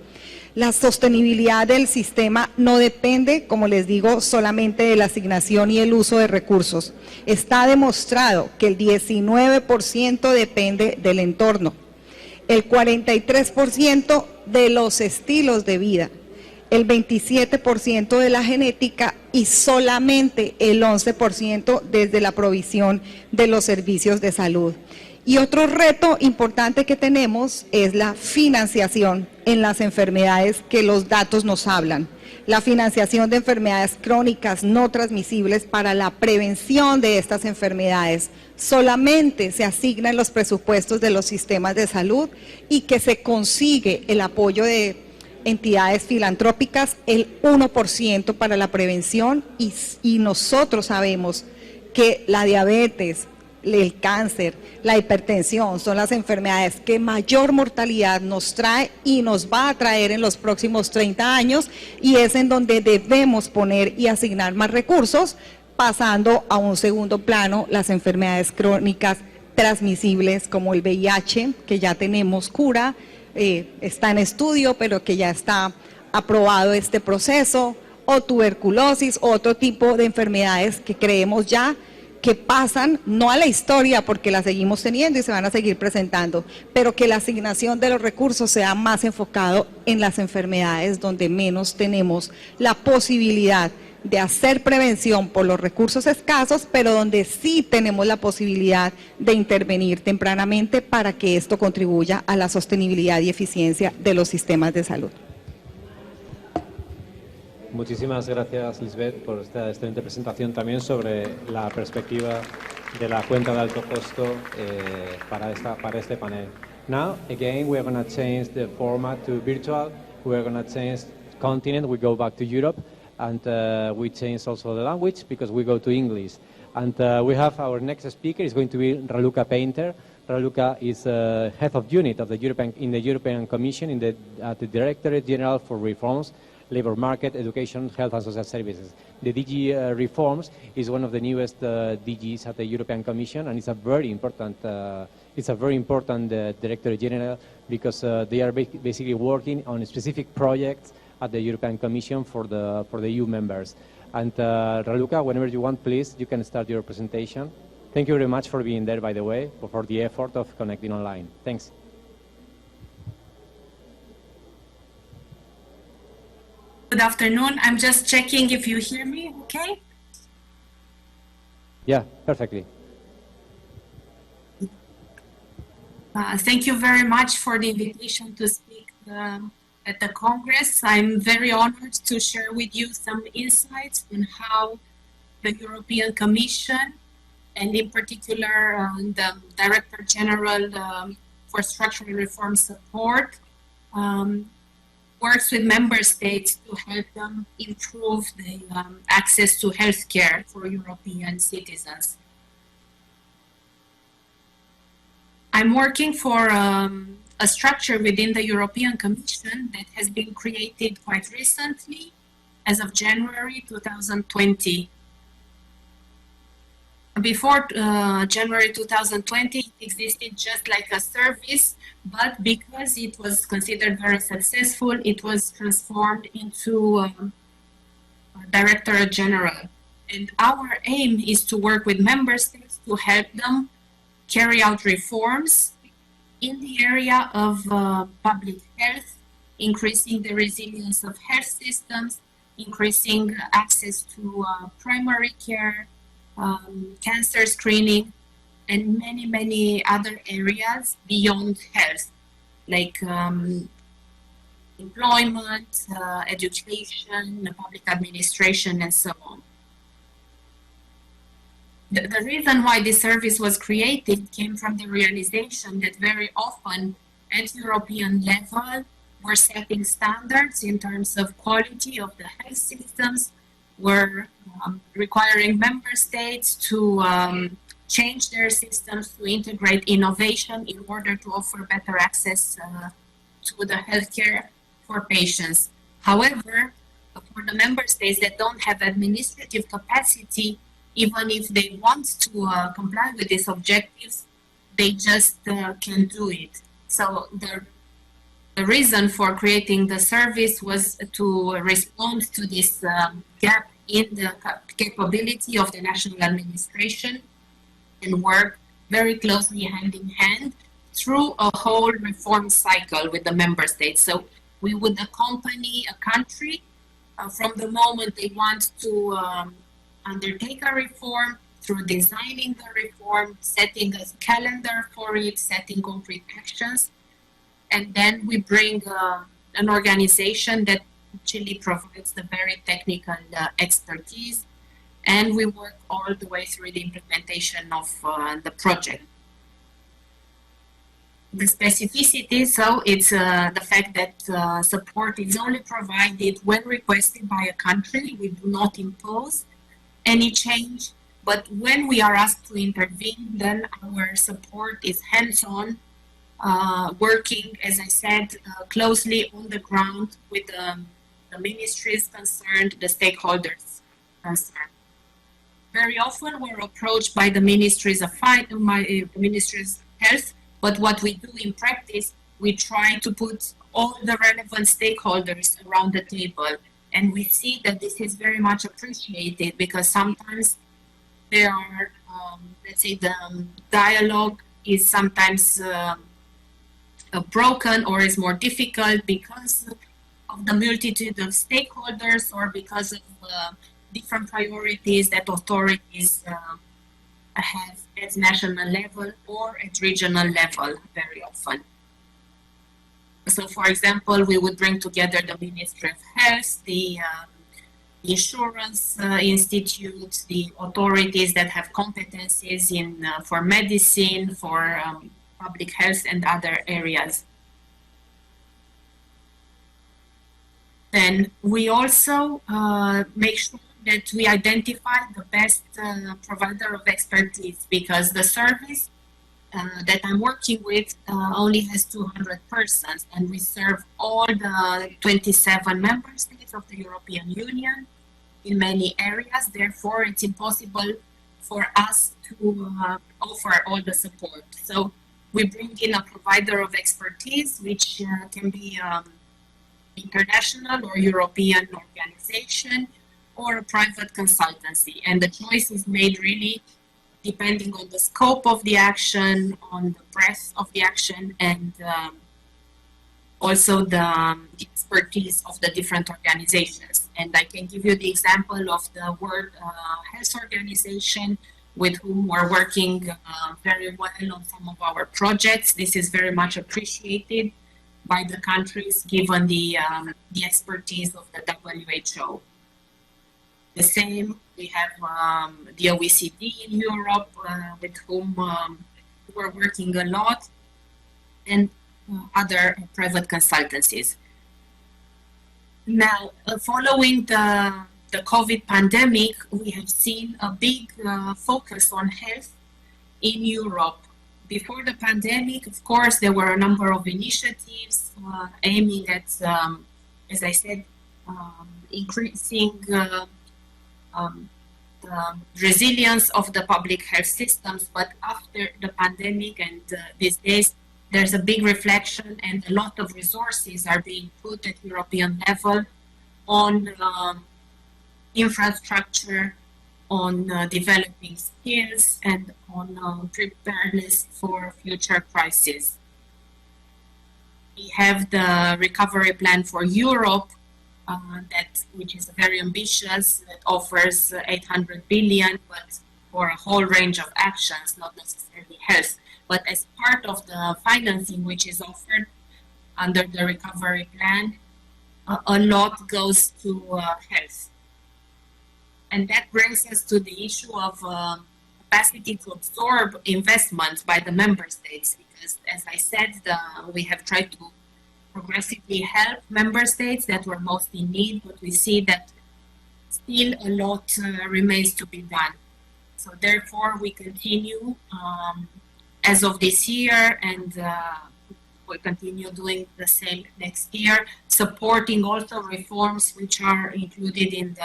La sostenibilidad del sistema no depende, como les digo, solamente de la asignación y el uso de recursos. Está demostrado que el 19% depende del entorno, el 43% de los estilos de vida, el 27% de la genética y solamente el 11% desde la provisión de los servicios de salud. Y otro reto importante que tenemos es la financiación en las enfermedades que los datos nos hablan. La financiación de enfermedades crónicas no transmisibles para la prevención de estas enfermedades solamente se asigna en los presupuestos de los sistemas de salud, y que se consigue el apoyo de entidades filantrópicas el 1% para la prevención, y nosotros sabemos que la diabetes, el cáncer, la hipertensión son las enfermedades que mayor mortalidad nos trae y nos va a traer en los próximos 30 años, y es en donde debemos poner y asignar más recursos, pasando a un segundo plano las enfermedades crónicas transmisibles como el VIH, que ya tenemos cura, está en estudio, pero que ya está aprobado este proceso, o tuberculosis, otro tipo de enfermedades que creemos ya que pasan no a la historia, porque la seguimos teniendo y se van a seguir presentando, pero que la asignación de los recursos sea más enfocado en las enfermedades donde menos tenemos la posibilidad de hacer prevención por los recursos escasos, pero donde sí tenemos la posibilidad de intervenir tempranamente para que esto contribuya a la sostenibilidad y eficiencia de los sistemas de salud. Muchísimas gracias, Lisbeth, por esta excelente presentación también sobre la perspectiva de la cuenta de alto costo para este panel. Now, again, we're going to change the format to virtual. we're going to change continent. We go back to Europe, and we change also the language because we go to English. And we have our next speaker is going to be Raluca Painter. Raluca is head of unit of the European Commission at the Directorate General for Reforms, Labor Market, Education, Health and Social Services. The DG Reforms is one of the newest DGs at the European Commission, and it's a very important Directorate General because they are basically working on specific projects at the European Commission for the EU members. And Raluca, whenever you want, please, you can start your presentation. Thank you very much for being there, by the way, for the effort of connecting online. Thanks. Good afternoon. I'm just checking if you hear me, okay? Yeah, perfectly. Thank you very much for the invitation to speak at the Congress. I'm very honored to share with you some insights on how the European Commission, and in particular the Director General for Structural Reform Support, works with member states to help them improve the access to healthcare for European citizens. I'm working for a structure within the European Commission that has been created quite recently, as of January 2020. Before January 2020, it existed just like a service, but because it was considered very successful, it was transformed into a Directorate General. And our aim is to work with member states to help them carry out reforms in the area of public health, increasing the resilience of health systems, increasing access to primary care, cancer screening, and many, many other areas beyond health, like employment, education, public administration, and so on. The reason why this service was created came from the realization that very often at European level, we're setting standards in terms of quality of the health systems. We're requiring member states to change their systems to integrate innovation in order to offer better access to the healthcare for patients. However, for the member states that don't have administrative capacity, even if they want to comply with these objectives, they just can't do it. So the reason for creating the service was to respond to this gap in the capability of the national administration and work very closely hand in hand through a whole reform cycle with the member states. So we would accompany a country from the moment they want to undertake a reform, through designing the reform, setting a calendar for it, setting concrete actions, and then we bring an organization that actually provides the very technical expertise, and we work all the way through the implementation of the project. The specificity, so it's the fact that support is only provided when requested by a country. We do not impose any change, but when we are asked to intervene, then our support is hands-on, working, as I said, closely on the ground with the ministries concerned, the stakeholders concerned. Very often we're approached by the ministries of health, but what we do in practice, we try to put all the relevant stakeholders around the table. And we see that this is very much appreciated because sometimes there are, let's say, the dialogue is sometimes broken or is more difficult because of the multitude of stakeholders or because of different priorities that authorities have at national level or at regional level very often. So, for example, we would bring together the Ministry of Health, the Insurance Institute, the authorities that have competencies in for medicine, for public health and other areas. Then we also make sure that we identify the best provider of expertise, because the service that I'm working with only has 200 persons, and we serve all the 27 member states of the European Union in many areas. Therefore, it's impossible for us to offer all the support. So we bring in a provider of expertise, which can be international or European organization or a private consultancy. And the choice is made really depending on the scope of the action, on the breadth of the action, and also the expertise of the different organizations. And I can give you the example of the World Health Organization, with whom we're working very well on some of our projects. This is very much appreciated by the countries, given the expertise of the WHO. The same, we have the OECD in Europe, with whom we're working a lot, and other private consultancies. Now, following the COVID pandemic, we have seen a big focus on health in Europe. Before the pandemic, of course, there were a number of initiatives aiming at, as I said, increasing the resilience of the public health systems. But after the pandemic and these days, there's a big reflection, and a lot of resources are being put at European level on infrastructure, on developing skills, and on preparedness for future crises. We have the recovery plan for Europe, which is very ambitious, that offers 800 billion, but for a whole range of actions, not necessarily health. But as part of the financing which is offered under the recovery plan, a lot goes to health. And that brings us to the issue of capacity to absorb investments by the member states, because, as I said, we have tried to progressively help member states that were most in need, but we see that still a lot remains to be done. So therefore, we continue as of this year, and we'll continue doing the same next year, supporting also reforms which are included in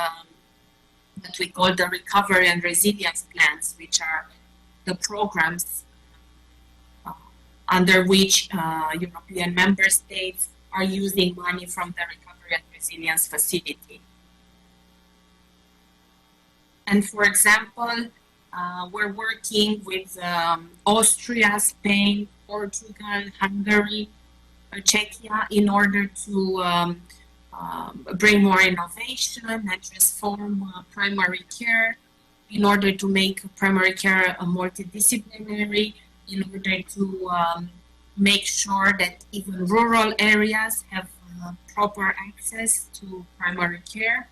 that we call the recovery and resilience plans, which are the programs under which European member states are using money from the recovery and resilience facility. And for example, we're working with Austria, Spain, Portugal, Hungary, Czechia in order to bring more innovation and transform primary care, in order to make primary care a multidisciplinary, in order to make sure that even rural areas have proper access to primary care.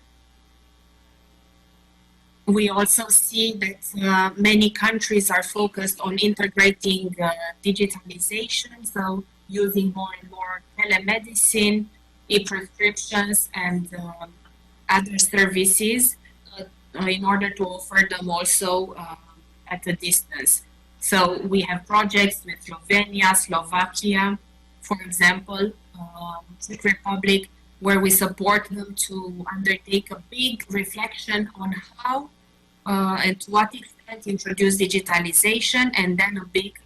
We also see that many countries are focused on integrating digitalization, so using more and more telemedicine, e-prescriptions, and other services in order to offer them also at a distance. So we have projects with Slovenia, Slovakia, for example, Czech Republic, where we support them to undertake a big reflection on how and to what extent introduce digitalization, and then a big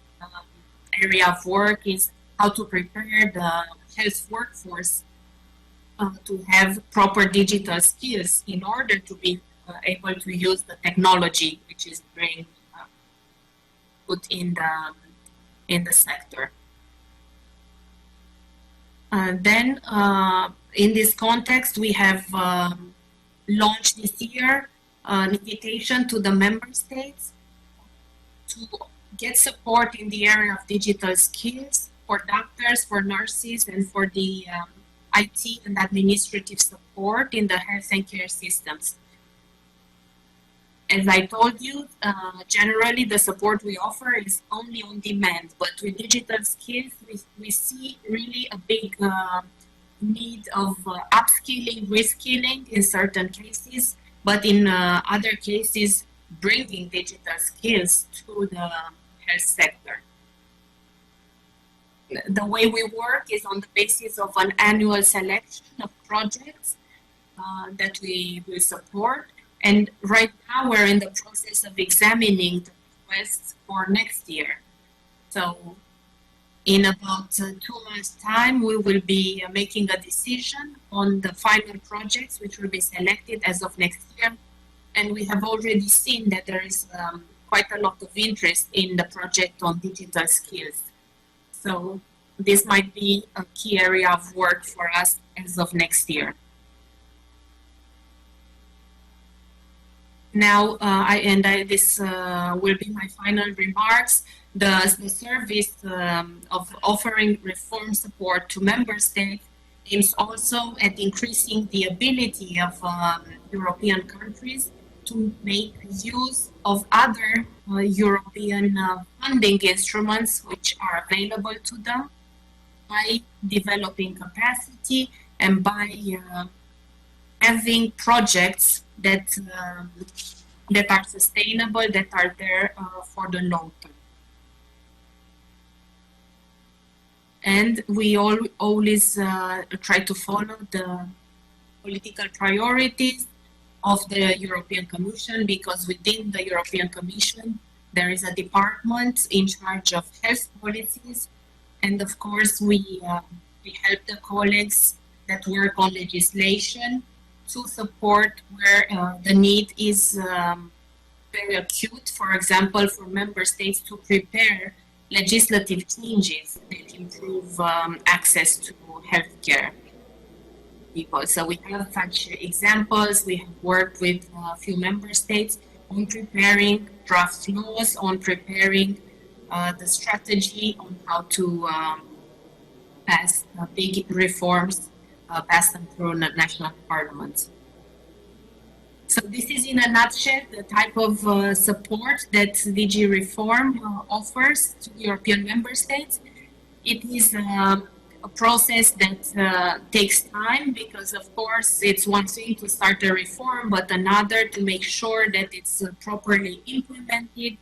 area of work is how to prepare the health workforce to have proper digital skills in order to be able to use the technology which is being put in the sector. Then, in this context, we have launched this year an invitation to the member states to get support in the area of digital skills for doctors, for nurses, and for the IT and administrative support in the health and care systems. As I told you, generally the support we offer is only on demand, but with digital skills, we see really a big need of upskilling, reskilling in certain cases, but in other cases, bringing digital skills to the health sector. The way we work is on the basis of an annual selection of projects that we will support. And right now we're in the process of examining the requests for next year. So in about 2 months' time, we will be making a decision on the final projects which will be selected as of next year. And we have already seen that there is quite a lot of interest in the project on digital skills. So this might be a key area of work for us as of next year. Now, this will be my final remarks. The service of offering reform support to member states aims also at increasing the ability of European countries to make use of other European funding instruments which are available to them by developing capacity and by having projects that are sustainable, that are there for the long term. And we always try to follow the political priorities of the European Commission, because within the European Commission there is a department in charge of health policies, and of course we help the colleagues that work on legislation to support where the need is very acute, for example, for member states to prepare legislative changes that improve access to healthcare people. So we have such examples. We have worked with a few member states on preparing draft laws, on preparing the strategy on how to pass big reforms, pass them through national parliaments. So this is in a nutshell the type of support that DG Reform offers to European member states. It is a process that takes time, because of course it's one thing to start a reform, but another to make sure that it's properly implemented,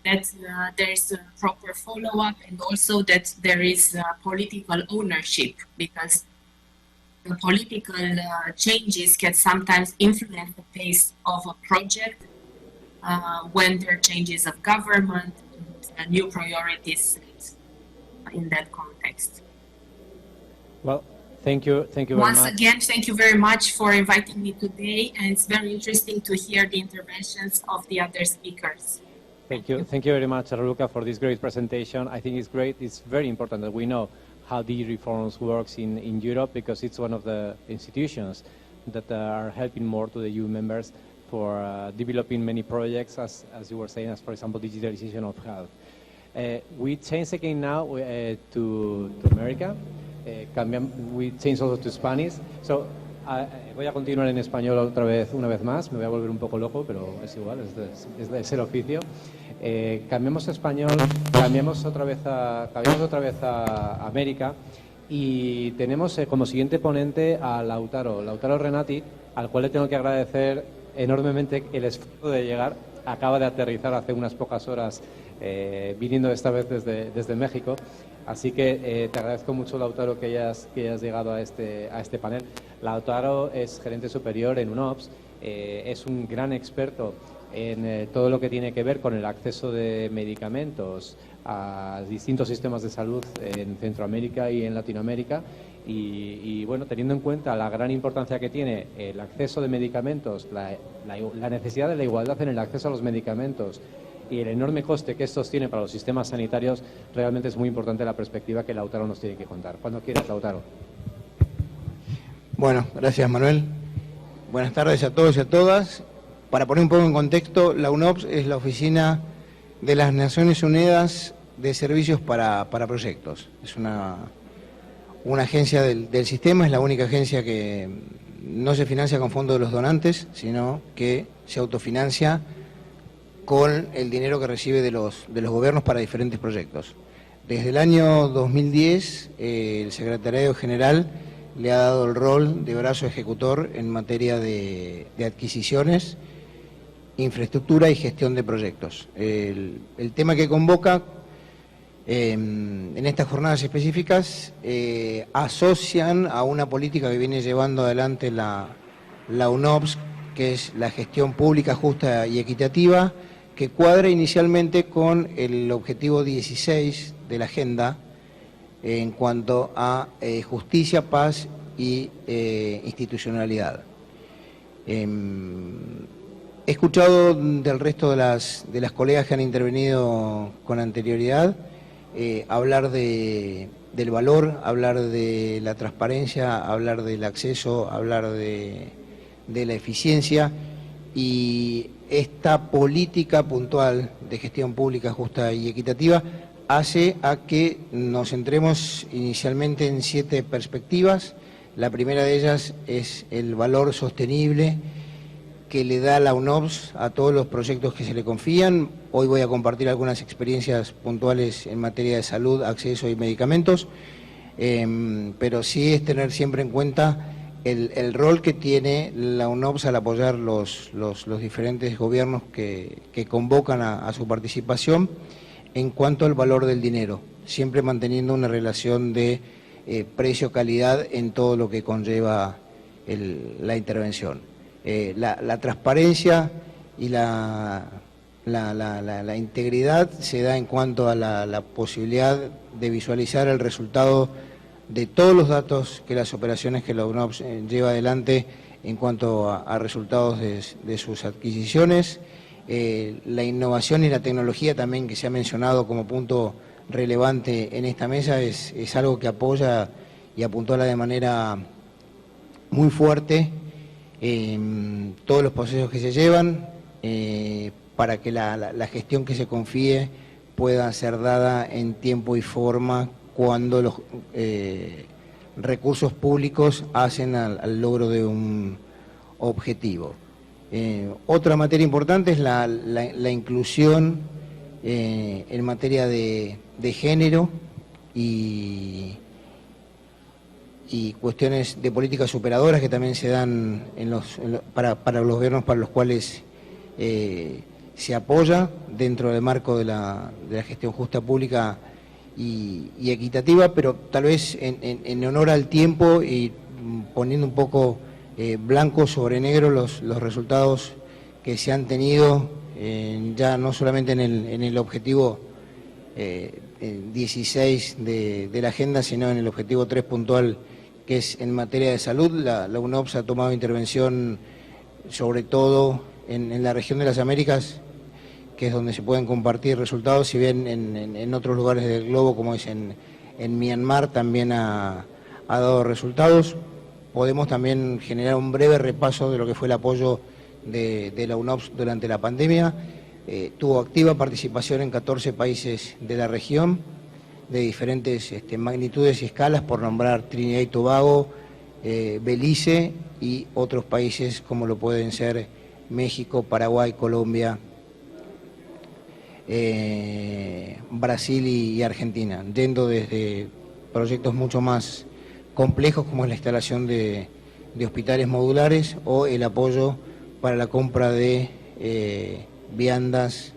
that there's a proper follow-up, and also that there is political ownership, because the political changes can sometimes influence the pace of a project when there are changes of government and new priorities set in that context. Well, thank you very much. Once again, thank you very much for inviting me today, and it's very interesting to hear the interventions of the other speakers. Thank you very much, Raluca, for this great presentation. I think it's great. It's very important that we know how the reforms works in Europe, because it's one of the institutions that are helping more to the EU members for developing many projects, as you were saying, as for example, digitalization of health. We change again now to America. We change also to Spanish. So voy a continuar en español una vez más. Me voy a volver un poco loco, pero es igual, es el oficio. Cambiamos a español, cambiamos otra vez a América, y tenemos como siguiente ponente a Lautaro Renati, al cual le tengo que agradecer enormemente el esfuerzo de llegar. Acaba de aterrizar hace unas pocas horas, viniendo esta vez desde México. Así que te agradezco mucho, Lautaro, que hayas llegado a este panel. Lautaro es gerente superior en UNOPS, es un gran experto en todo lo que tiene que ver con el acceso de medicamentos a distintos sistemas de salud en Centroamérica y en Latinoamérica. Y bueno, teniendo en cuenta la gran importancia que tiene el acceso de medicamentos, la necesidad de la igualdad en el acceso a los medicamentos y el enorme coste que estos tienen para los sistemas sanitarios, realmente es muy importante la perspectiva que Lautaro nos tiene que contar. Cuando quieras, Lautaro. Bueno, gracias, Manuel. Buenas tardes a todos y a todas. Para poner un poco en contexto, la UNOPS es la Oficina de las Naciones Unidas de Servicios para Proyectos. Es una agencia del sistema, es la única agencia que no se financia con fondos de los donantes, sino que se autofinancia con el dinero que recibe de los gobiernos para diferentes proyectos. Desde el año 2010, el Secretariado General le ha dado el rol de brazo ejecutor en materia de adquisiciones, infraestructura y gestión de proyectos. El tema que convoca en estas jornadas específicas asocian a una política que viene llevando adelante la UNOPS, que es la gestión pública justa y equitativa, que cuadra inicialmente con el objetivo 16 de la agenda en cuanto a justicia, paz y institucionalidad. He escuchado del resto de las colegas que han intervenido con anterioridad hablar del valor, hablar de la transparencia, hablar del acceso, hablar de la eficiencia, y esta política puntual de gestión pública justa y equitativa hace a que nos centremos inicialmente en 7 perspectivas. La primera de ellas es el valor sostenible que le da la UNOPS a todos los proyectos que se le confían. Hoy voy a compartir algunas experiencias puntuales en materia de salud, acceso y medicamentos, pero sí es tener siempre en cuenta el rol que tiene la UNOPS al apoyar los diferentes gobiernos que convocan a su participación en cuanto al valor del dinero, siempre manteniendo una relación de precio-calidad en todo lo que conlleva la intervención. La transparencia y la integridad se da en cuanto a la posibilidad de visualizar el resultado de todos los datos que las operaciones que la UNOPS lleva adelante en cuanto a resultados de sus adquisiciones. La innovación y la tecnología también, que se ha mencionado como punto relevante en esta mesa, es algo que apoya y apuntala de manera muy fuerte todos los procesos que se llevan para que la gestión que se confíe pueda ser dada en tiempo y forma cuando los recursos públicos hacen al logro de un objetivo. Otra materia importante es la inclusión en materia de género y cuestiones de políticas superadoras que también se dan para los gobiernos para los cuales se apoya dentro del marco de la gestión justa pública y equitativa, pero tal vez en honor al tiempo y poniendo un poco blanco sobre negro los resultados que se han tenido ya no solamente en el objetivo 16 de la agenda, sino en el objetivo 3 puntual, que es en materia de salud. La UNOPS ha tomado intervención sobre todo en la región de las Américas, que es donde se pueden compartir resultados, si bien en otros lugares del globo, como es en Myanmar, también ha dado resultados. Podemos también generar un breve repaso de lo que fue el apoyo de la UNOPS durante la pandemia. Tuvo activa participación en 14 países de la región, de diferentes magnitudes y escalas, por nombrar Trinidad y Tobago, Belice y otros países como lo pueden ser México, Paraguay, Colombia, Brasil y Argentina, yendo desde proyectos mucho más complejos como es la instalación de hospitales modulares o el apoyo para la compra de viandas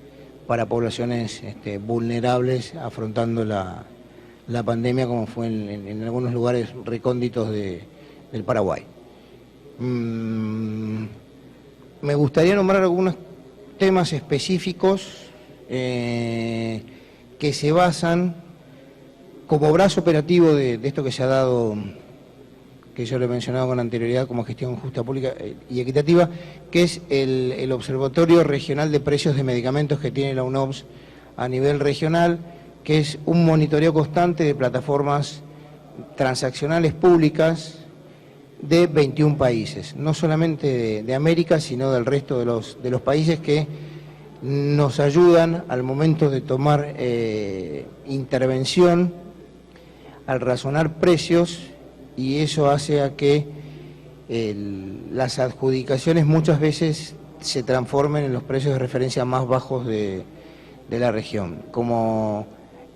para poblaciones vulnerables afrontando la pandemia, como fue en algunos lugares recónditos del Paraguay. Me gustaría nombrar algunos temas específicos que se basan como brazo operativo de esto que se ha dado, que yo lo he mencionado con anterioridad como gestión justa, pública y equitativa, que es el Observatorio Regional de Precios de Medicamentos que tiene la UNOPS a nivel regional, que es un monitoreo constante de plataformas transaccionales públicas de 21 países, no solamente de América, sino del resto de los países que nos ayudan al momento de tomar intervención, al razonar precios, y eso hace a que las adjudicaciones muchas veces se transformen en los precios de referencia más bajos de la región. Como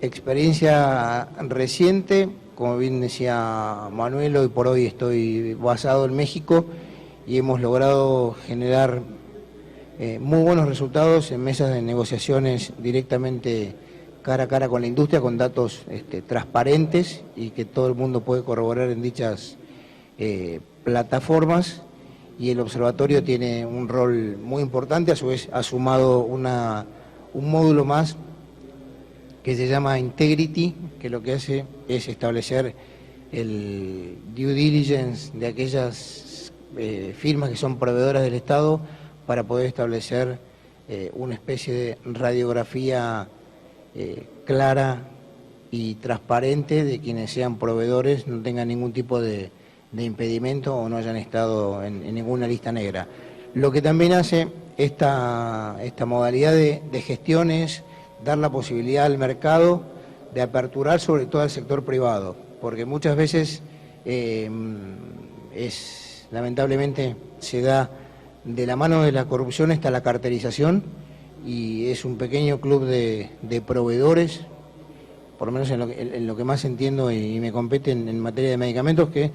experiencia reciente, como bien decía Manuel, hoy por hoy estoy basado en México y hemos logrado generar muy buenos resultados en mesas de negociaciones directamente cara a cara con la industria, con datos transparentes y que todo el mundo puede corroborar en dichas plataformas, y el observatorio tiene un rol muy importante. A su vez ha sumado un módulo más que se llama Integrity, que lo que hace es establecer el due diligence de aquellas firmas que son proveedoras del Estado para poder establecer una especie de radiografía clara y transparente de quienes sean proveedores, no tengan ningún tipo de impedimento o no hayan estado en ninguna lista negra. Lo que también hace esta modalidad de gestión es dar la posibilidad al mercado de aperturar sobre todo al sector privado, porque muchas veces lamentablemente se da de la mano de la corrupción hasta la carterización, y es un pequeño club de proveedores, por lo menos en lo que más entiendo y me compete en materia de medicamentos, que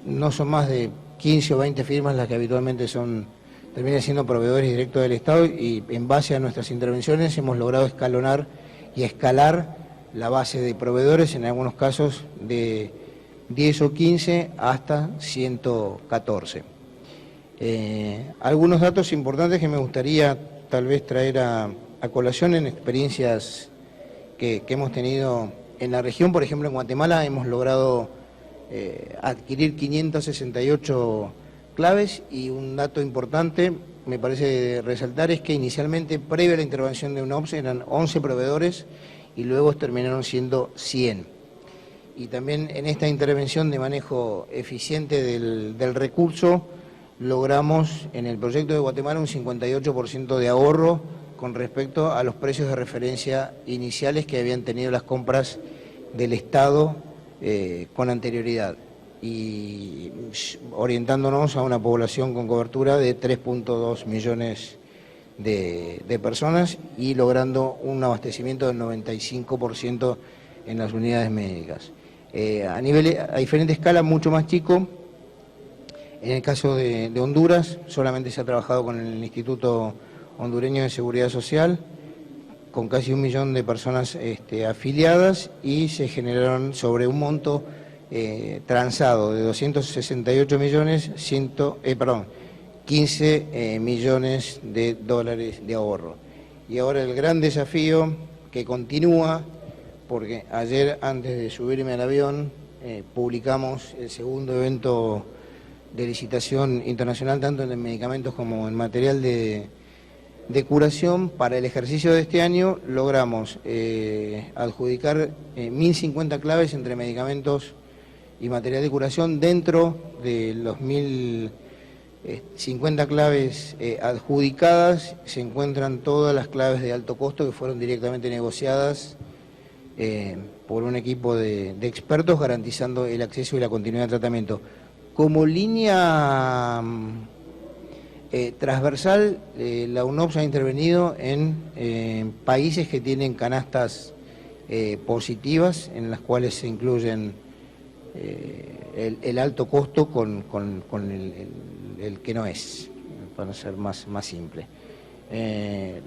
no son más de 15 o 20 firmas las que habitualmente terminan siendo proveedores directos del Estado, y en base a nuestras intervenciones hemos logrado escalonar y escalar la base de proveedores, en algunos casos de 10 o 15 hasta 114. Algunos datos importantes que me gustaría tal vez traer a colación en experiencias que hemos tenido en la región. Por ejemplo, en Guatemala hemos logrado adquirir 568 claves, y un dato importante me parece resaltar es que inicialmente, previo a la intervención de UNOPS, eran 11 proveedores y luego terminaron siendo 100. Y también en esta intervención de manejo eficiente del recurso logramos en el proyecto de Guatemala un 58% de ahorro con respecto a los precios de referencia iniciales que habían tenido las compras del Estado con anterioridad, y orientándonos a una población con cobertura de 3.2 millones de personas y logrando un abastecimiento del 95% en las unidades médicas. A diferente escala, mucho más chico, en el caso de Honduras, solamente se ha trabajado con el Instituto Hondureño de Seguridad Social, con casi 1 millón de personas afiliadas, y se generaron sobre un monto transado de 268 millones, 15 millones de dólares de ahorro. Y ahora el gran desafío que continúa, porque ayer antes de subirme al avión publicamos el segundo evento de licitación internacional, tanto en medicamentos como en material de curación. Para el ejercicio de este año logramos adjudicar 1.050 claves entre medicamentos y material de curación. Dentro de los 1.050 claves adjudicadas se encuentran todas las claves de alto costo que fueron directamente negociadas por un equipo de expertos, garantizando el acceso y la continuidad de tratamiento. Como línea transversal, la UNOPS ha intervenido en países que tienen canastas positivas, en las cuales se incluyen el alto costo con el que no es, para ser más simple.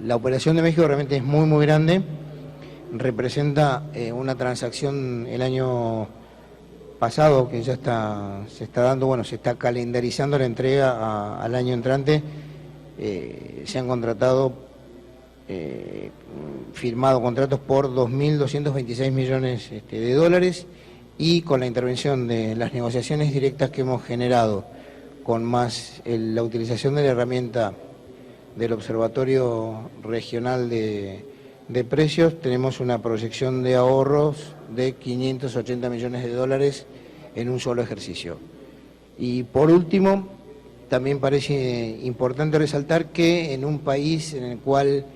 La operación de México realmente es muy grande, representa una transacción el año pasado que ya se está dando, bueno, se está calendarizando la entrega al año entrante. Se han contratado, firmado contratos por 2.226 millones de dólares, y con la intervención de las negociaciones directas que hemos generado, con más la utilización de la herramienta del Observatorio Regional de Precios, tenemos una proyección de ahorros de 580 millones de dólares en un solo ejercicio. Y por último, también parece importante resaltar que en un país en el cual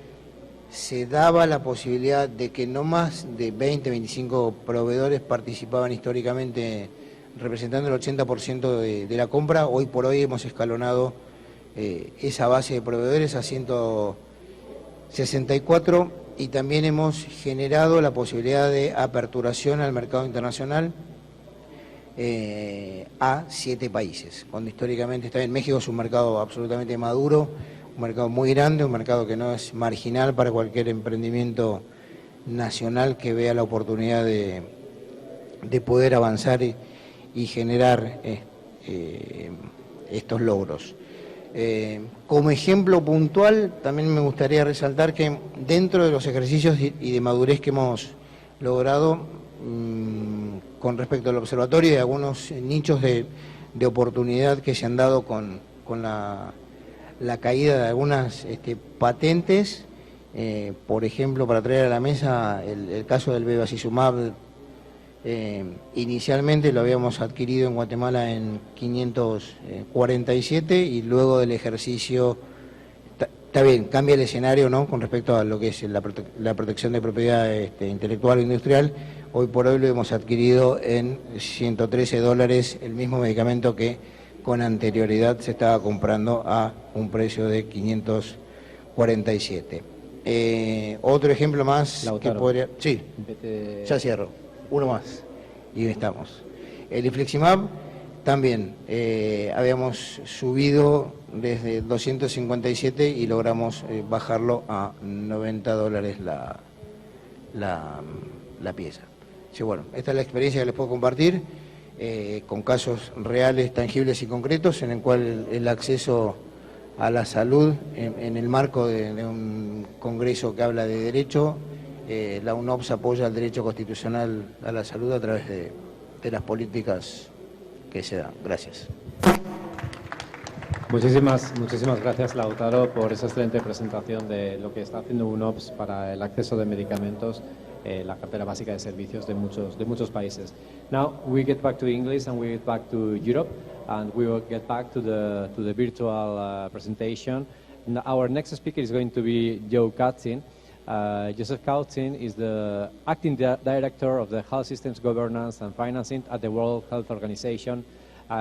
se daba la posibilidad de que no más de 20, 25 proveedores participaban históricamente representando el 80% de la compra, hoy por hoy hemos escalonado esa base de proveedores a 164, y también hemos generado la posibilidad de aperturación al mercado internacional a 7 países, cuando históricamente está bien. México es un mercado absolutamente maduro, un mercado muy grande, un mercado que no es marginal para cualquier emprendimiento nacional que vea la oportunidad de poder avanzar y generar estos logros. Como ejemplo puntual, también me gustaría resaltar que dentro de los ejercicios y de madurez que hemos logrado con respecto al observatorio y de algunos nichos de oportunidad que se han dado con la caída de algunas patentes, por ejemplo, para traer a la mesa el caso del bevacizumab. Inicialmente lo habíamos adquirido en Guatemala en 547 y luego del ejercicio, está bien, cambia el escenario, ¿no?, con respecto a lo que es la protección de propiedad intelectual o industrial. Hoy por hoy lo hemos adquirido en $113, el mismo medicamento que con anterioridad se estaba comprando a un precio de 547. Otro ejemplo más que podría... Sí, ya cierro. Uno más y estamos. El infliximab también habíamos subido desde 257 y logramos bajarlo a $90 la pieza. Sí, bueno, esta es la experiencia que les puedo compartir con casos reales, tangibles y concretos, en el cual el acceso a la salud en el marco de un congreso que habla de derecho. La UNOPS apoya el derecho constitucional a la salud a través de las políticas que se dan. Gracias. Muchísimas gracias, Lautaro, por esa excelente presentación de lo que está haciendo UNOPS para el acceso de medicamentos, la cartera básica de servicios de muchos países. Now we get back to English and we get back to Europe, and we will get back to the virtual presentation. Our next speaker is going to be Joe Katzin. Joseph Kautzin is the acting director of the Health Systems Governance and Financing at the World Health Organization.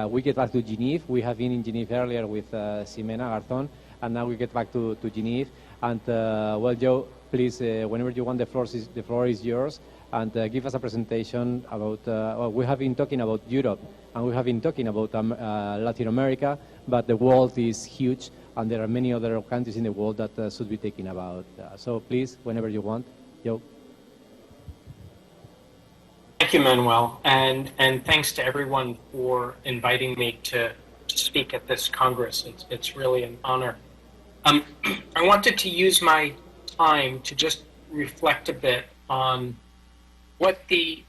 We get back to Geneva. We have been in Geneva earlier with Ximena Garzón, and now we get back to Geneva. And well, Joe, please, whenever you want, the floor is yours, and give us a presentation about. Well, we have been talking about Europe, and we have been talking about Latin America, but the world is huge. And there are many other countries in the world that should be taken about. So please, whenever you want, Joe. Thank you, Manuel, and thanks to everyone for inviting me to speak at this Congress. It's really an honor. I wanted to use my time to just reflect a bit on what the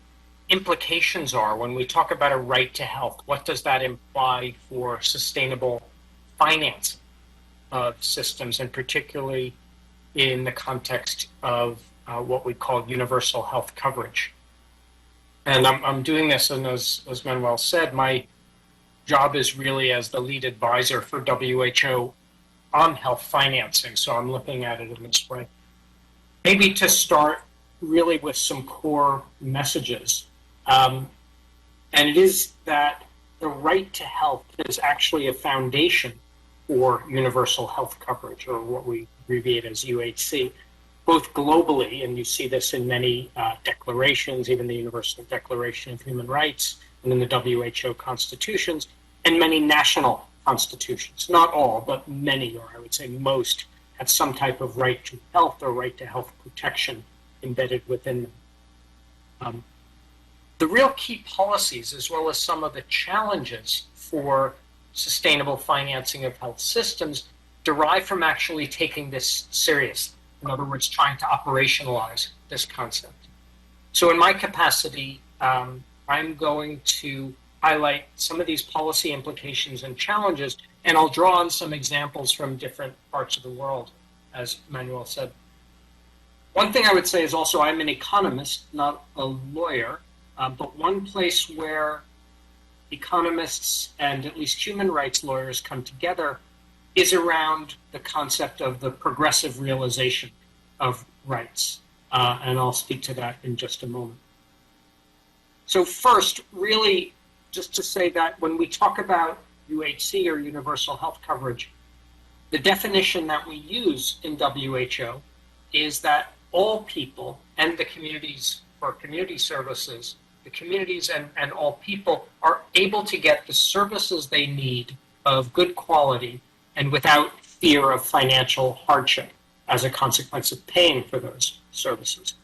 implications are when we talk about a right to health. What does that imply for sustainable finance of systems, and particularly in the context of what we call universal health coverage? And I'm doing this, and as Manuel said, my job is really as the lead advisor for WHO on health financing, so I'm looking at it in this way. Maybe to start really with some core messages, and it is that the right to health is actually a foundation for universal health coverage, or what we abbreviate as UHC, both globally, and you see this in many declarations, even the Universal Declaration of Human Rights, and in the WHO constitutions, and many national constitutions. Not all, but many, or I would say most, have some type of right to health or right to health protection embedded within them. The real key policies, as well as some of the challenges for sustainable financing of health systems, derive from actually taking this seriously. In other words, trying to operationalize this concept. So in my capacity, I'm going to highlight some of these policy implications and challenges, and I'll draw on some examples from different parts of the world, as Manuel said. One thing I would say is also I'm an economist, not a lawyer, but one place where economists and at least human rights lawyers come together is around the concept of the progressive realization of rights. And I'll speak to that in just a moment. So first, really, just to say that when we talk about UHC, or universal health coverage, the definition that we use in WHO is that all people and the communities or community services the communities and all people are able to get the services they need of good quality and without fear of financial hardship as a consequence of paying for those services.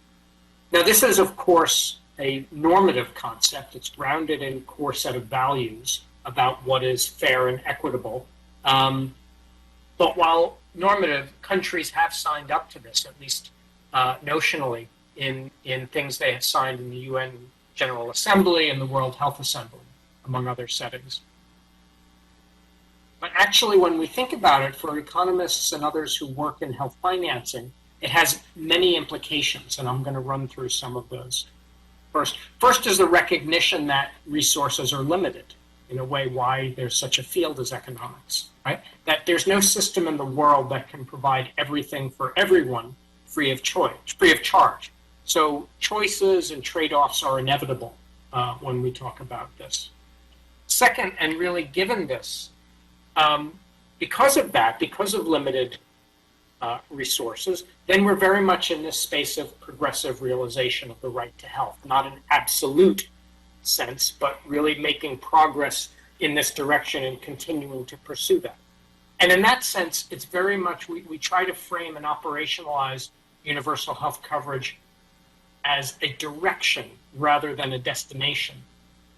Now, this is, of course, a normative concept. It's grounded in a core set of values about what is fair and equitable. But while normative, countries have signed up to this, at least notionally, in things they have signed in the UN General Assembly and the World Health Assembly, among other settings. But actually, when we think about it, for economists and others who work in health financing, it has many implications, and I'm going to run through some of those. First is the recognition that resources are limited, in a way why there's such a field as economics, right? That there's no system in the world that can provide everything for everyone free of charge. So choices and trade-offs are inevitable when we talk about this. Second, and really given this, because of that, because of limited resources, then we're very much in this space of progressive realization of the right to health, not in absolute sense, but really making progress in this direction and continuing to pursue that. And in that sense, it's very much, we try to frame and operationalize universal health coverage as a direction rather than a destination,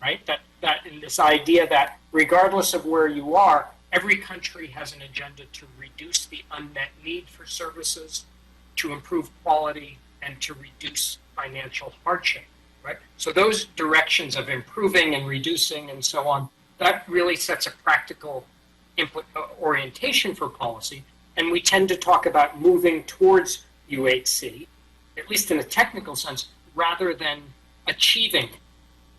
right? That in this idea that regardless of where you are, every country has an agenda to reduce the unmet need for services, to improve quality, and to reduce financial hardship, right? So those directions of improving and reducing and so on, that really sets a practical orientation for policy. And we tend to talk about moving towards UHC, at least in a technical sense, rather than achieving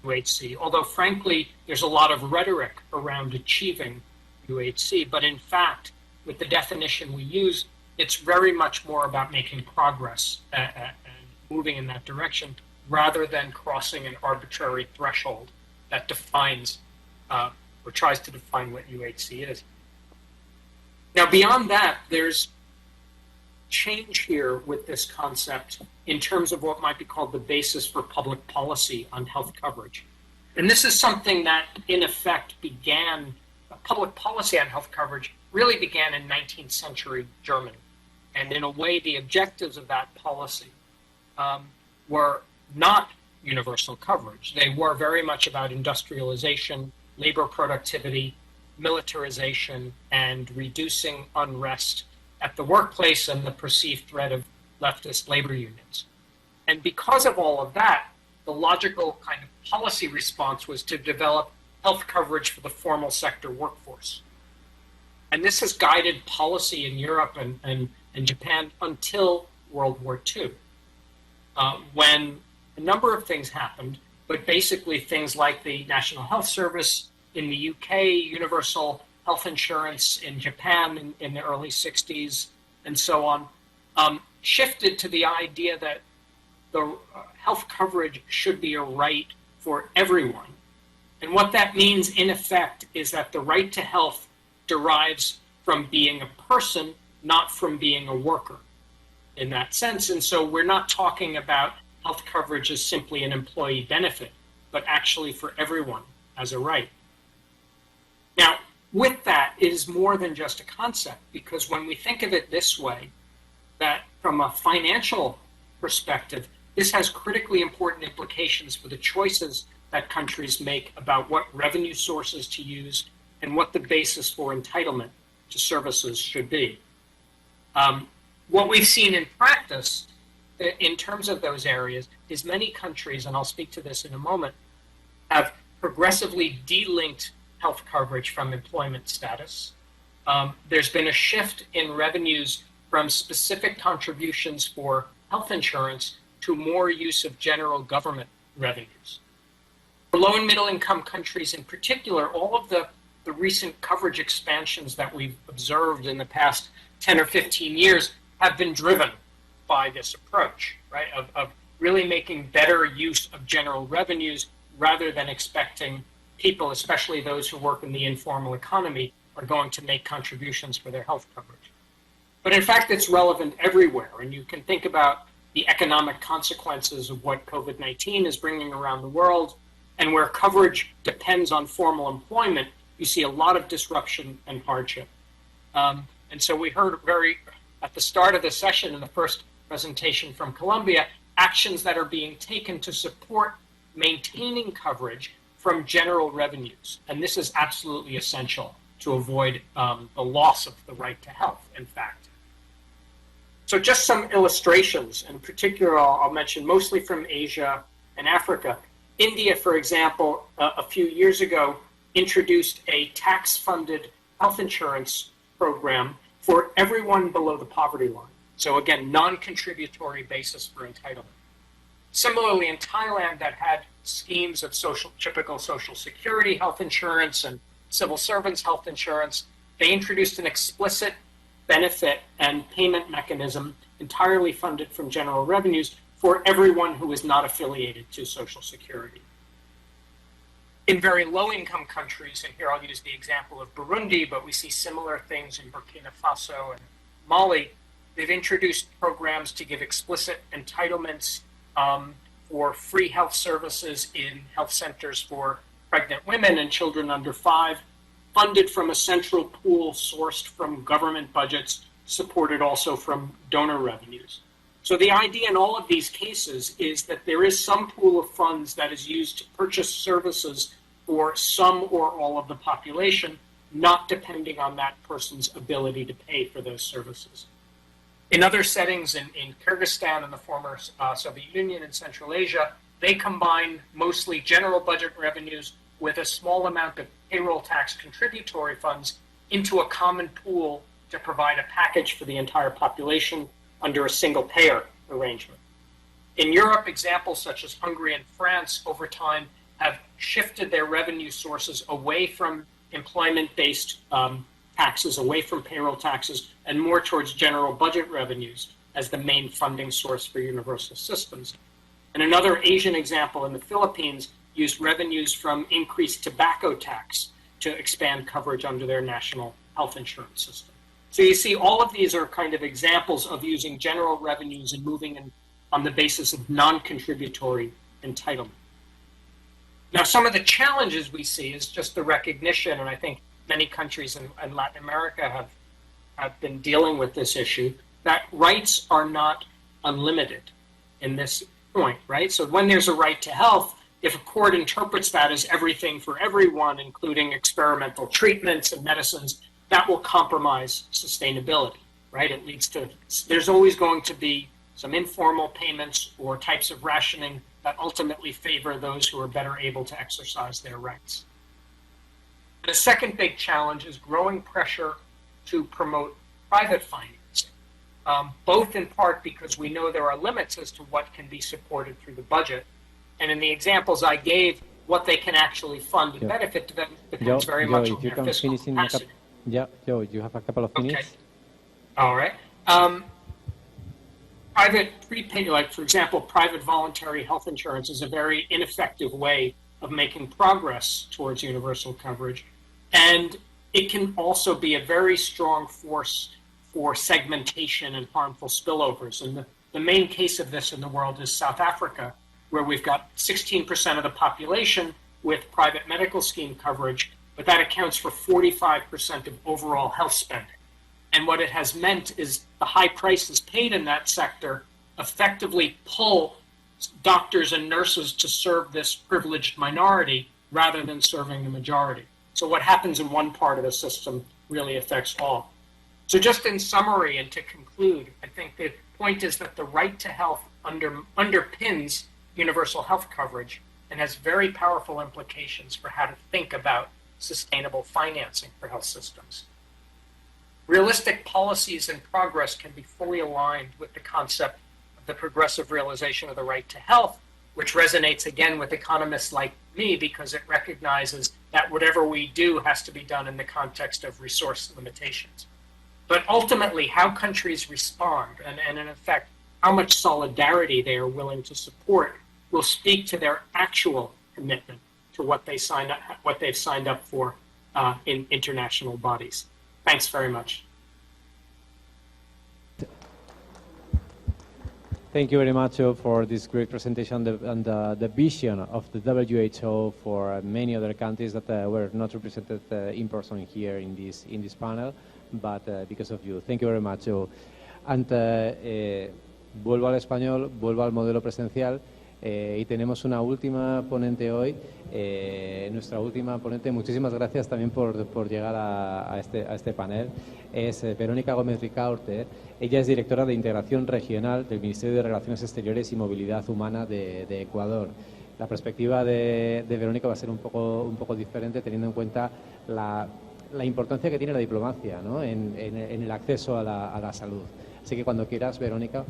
UHC. Although, frankly, there's a lot of rhetoric around achieving UHC, but in fact, with the definition we use, it's very much more about making progress and moving in that direction rather than crossing an arbitrary threshold that defines or tries to define what UHC is. Now, beyond that, there's change here with this concept in terms of what might be called the basis for public policy on health coverage. And this is something that, in effect, began public policy on health coverage really began in 19th century Germany. And in a way, the objectives of that policy were not universal coverage. They were very much about industrialization, labor productivity, militarization, and reducing unrest at the workplace and the perceived threat of leftist labor unions. And because of all of that, the logical kind of policy response was to develop health coverage for the formal sector workforce. And this has guided policy in Europe and Japan until World War II, when a number of things happened, but basically things like the National Health Service in the UK, universal health insurance in Japan in the early 60s, and so on, shifted to the idea that the health coverage should be a right for everyone. And what that means, in effect, is that the right to health derives from being a person, not from being a worker in that sense. And so we're not talking about health coverage as simply an employee benefit, but actually for everyone as a right. Now, with that, it is more than just a concept, because when we think of it this way, that from a financial perspective, this has critically important implications for the choices that countries make about what revenue sources to use and what the basis for entitlement to services should be. What we've seen in practice in terms of those areas is many countries, and I'll speak to this in a moment, have progressively delinked health coverage from employment status. There's been a shift in revenues from specific contributions for health insurance to more use of general government revenues. For low and middle income countries in particular, all of the recent coverage expansions that we've observed in the past 10 or 15 years have been driven by this approach, right, of really making better use of general revenues rather than expecting people, especially those who work in the informal economy, are going to make contributions for their health coverage. But in fact, it's relevant everywhere. And you can think about the economic consequences of what COVID-19 is bringing around the world, and where coverage depends on formal employment, you see a lot of disruption and hardship. And so we heard at the start of the session in the first presentation from Colombia, actions that are being taken to support maintaining coverage from general revenues. And this is absolutely essential to avoid the loss of the right to health, in fact. So just some illustrations, in particular, I'll mention mostly from Asia and Africa. India, for example, a few years ago, introduced a tax-funded health insurance program for everyone below the poverty line. So again, non-contributory basis for entitlement. Similarly, in Thailand, that had schemes of typical social security health insurance and civil servants health insurance, they introduced an explicit benefit and payment mechanism entirely funded from general revenues for everyone who is not affiliated to Social Security. In very low-income countries, and here I'll use the example of Burundi, but we see similar things in Burkina Faso and Mali, they've introduced programs to give explicit entitlements for free health services in health centers for pregnant women and children under 5, funded from a central pool sourced from government budgets, supported also from donor revenues. So the idea in all of these cases is that there is some pool of funds that is used to purchase services for some or all of the population, not depending on that person's ability to pay for those services. In other settings, in Kyrgyzstan and the former Soviet Union and Central Asia, they combine mostly general budget revenues with a small amount of payroll tax contributory funds into a common pool to provide a package for the entire population under a single payer arrangement. In Europe, examples such as Hungary and France over time have shifted their revenue sources away from employment-based taxes, away from payroll taxes, and more towards general budget revenues as the main funding source for universal systems. And another Asian example in the Philippines used revenues from increased tobacco tax to expand coverage under their national health insurance system. So you see, all of these are kind of examples of using general revenues and moving in on the basis of non-contributory entitlement. Now, some of the challenges we see is just the recognition, and I think many countries in Latin America have been dealing with this issue, that rights are not unlimited in this point, right? So when there's a right to health, if a court interprets that as everything for everyone, including experimental treatments and medicines, that will compromise sustainability, right? It leads to, there's always going to be some informal payments or types of rationing that ultimately favor those who are better able to exercise their rights. The second big challenge is growing pressure to promote private financing, both in part because we know there are limits as to what can be supported through the budget. And in the examples I gave, what they can actually fund and benefit to them depends very much on their fiscal capacity. Joe, you have a couple of minutes. Okay. All right. Private prepaid, like for example, private voluntary health insurance is a very ineffective way of making progress towards universal coverage. And it can also be a very strong force for segmentation and harmful spillovers. And the main case of this in the world is South Africa, where we've got 16% of the population with private medical scheme coverage, but that accounts for 45% of overall health spending. And what it has meant is the high prices paid in that sector effectively pull doctors and nurses to serve this privileged minority rather than serving the majority. So what happens in one part of the system really affects all. So just in summary and to conclude, I think the point is that the right to health underpins universal health coverage and has very powerful implications for how to think about sustainable financing for health systems. Realistic policies and progress can be fully aligned with the concept of the progressive realization of the right to health, which resonates again with economists like me because it recognizes that whatever we do has to be done in the context of resource limitations. But ultimately, how countries respond and in effect, how much solidarity they are willing to support will speak to their actual commitment to what they've signed up for in international bodies. Thanks very much. Thank you very much for this great presentation and the vision of the WHO for many other countries that were not represented in person here in this panel, but because of you. Thank you very much. And vuelvo al español, vuelvo al modelo presencial. Y tenemos una última ponente hoy, nuestra última ponente. Muchísimas gracias también por llegar a este panel. Es Verónica Gómez Ricaurte. Ella es directora de Integración Regional del Ministerio de Relaciones Exteriores y Movilidad Humana de Ecuador. La perspectiva de Verónica va a ser un poco diferente, teniendo en cuenta la importancia que tiene la diplomacia, ¿no?, en el acceso a la salud. Así que cuando quieras, Verónica.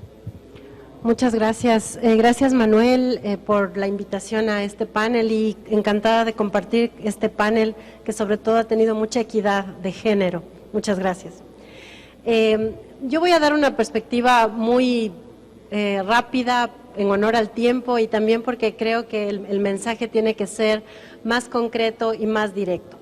Muchas gracias. Gracias, Manuel, por la invitación a este panel y encantada de compartir este panel que sobre todo ha tenido mucha equidad de género. Muchas gracias. Yo voy a dar una perspectiva muy rápida en honor al tiempo y también porque creo que el mensaje tiene que ser más concreto y más directo.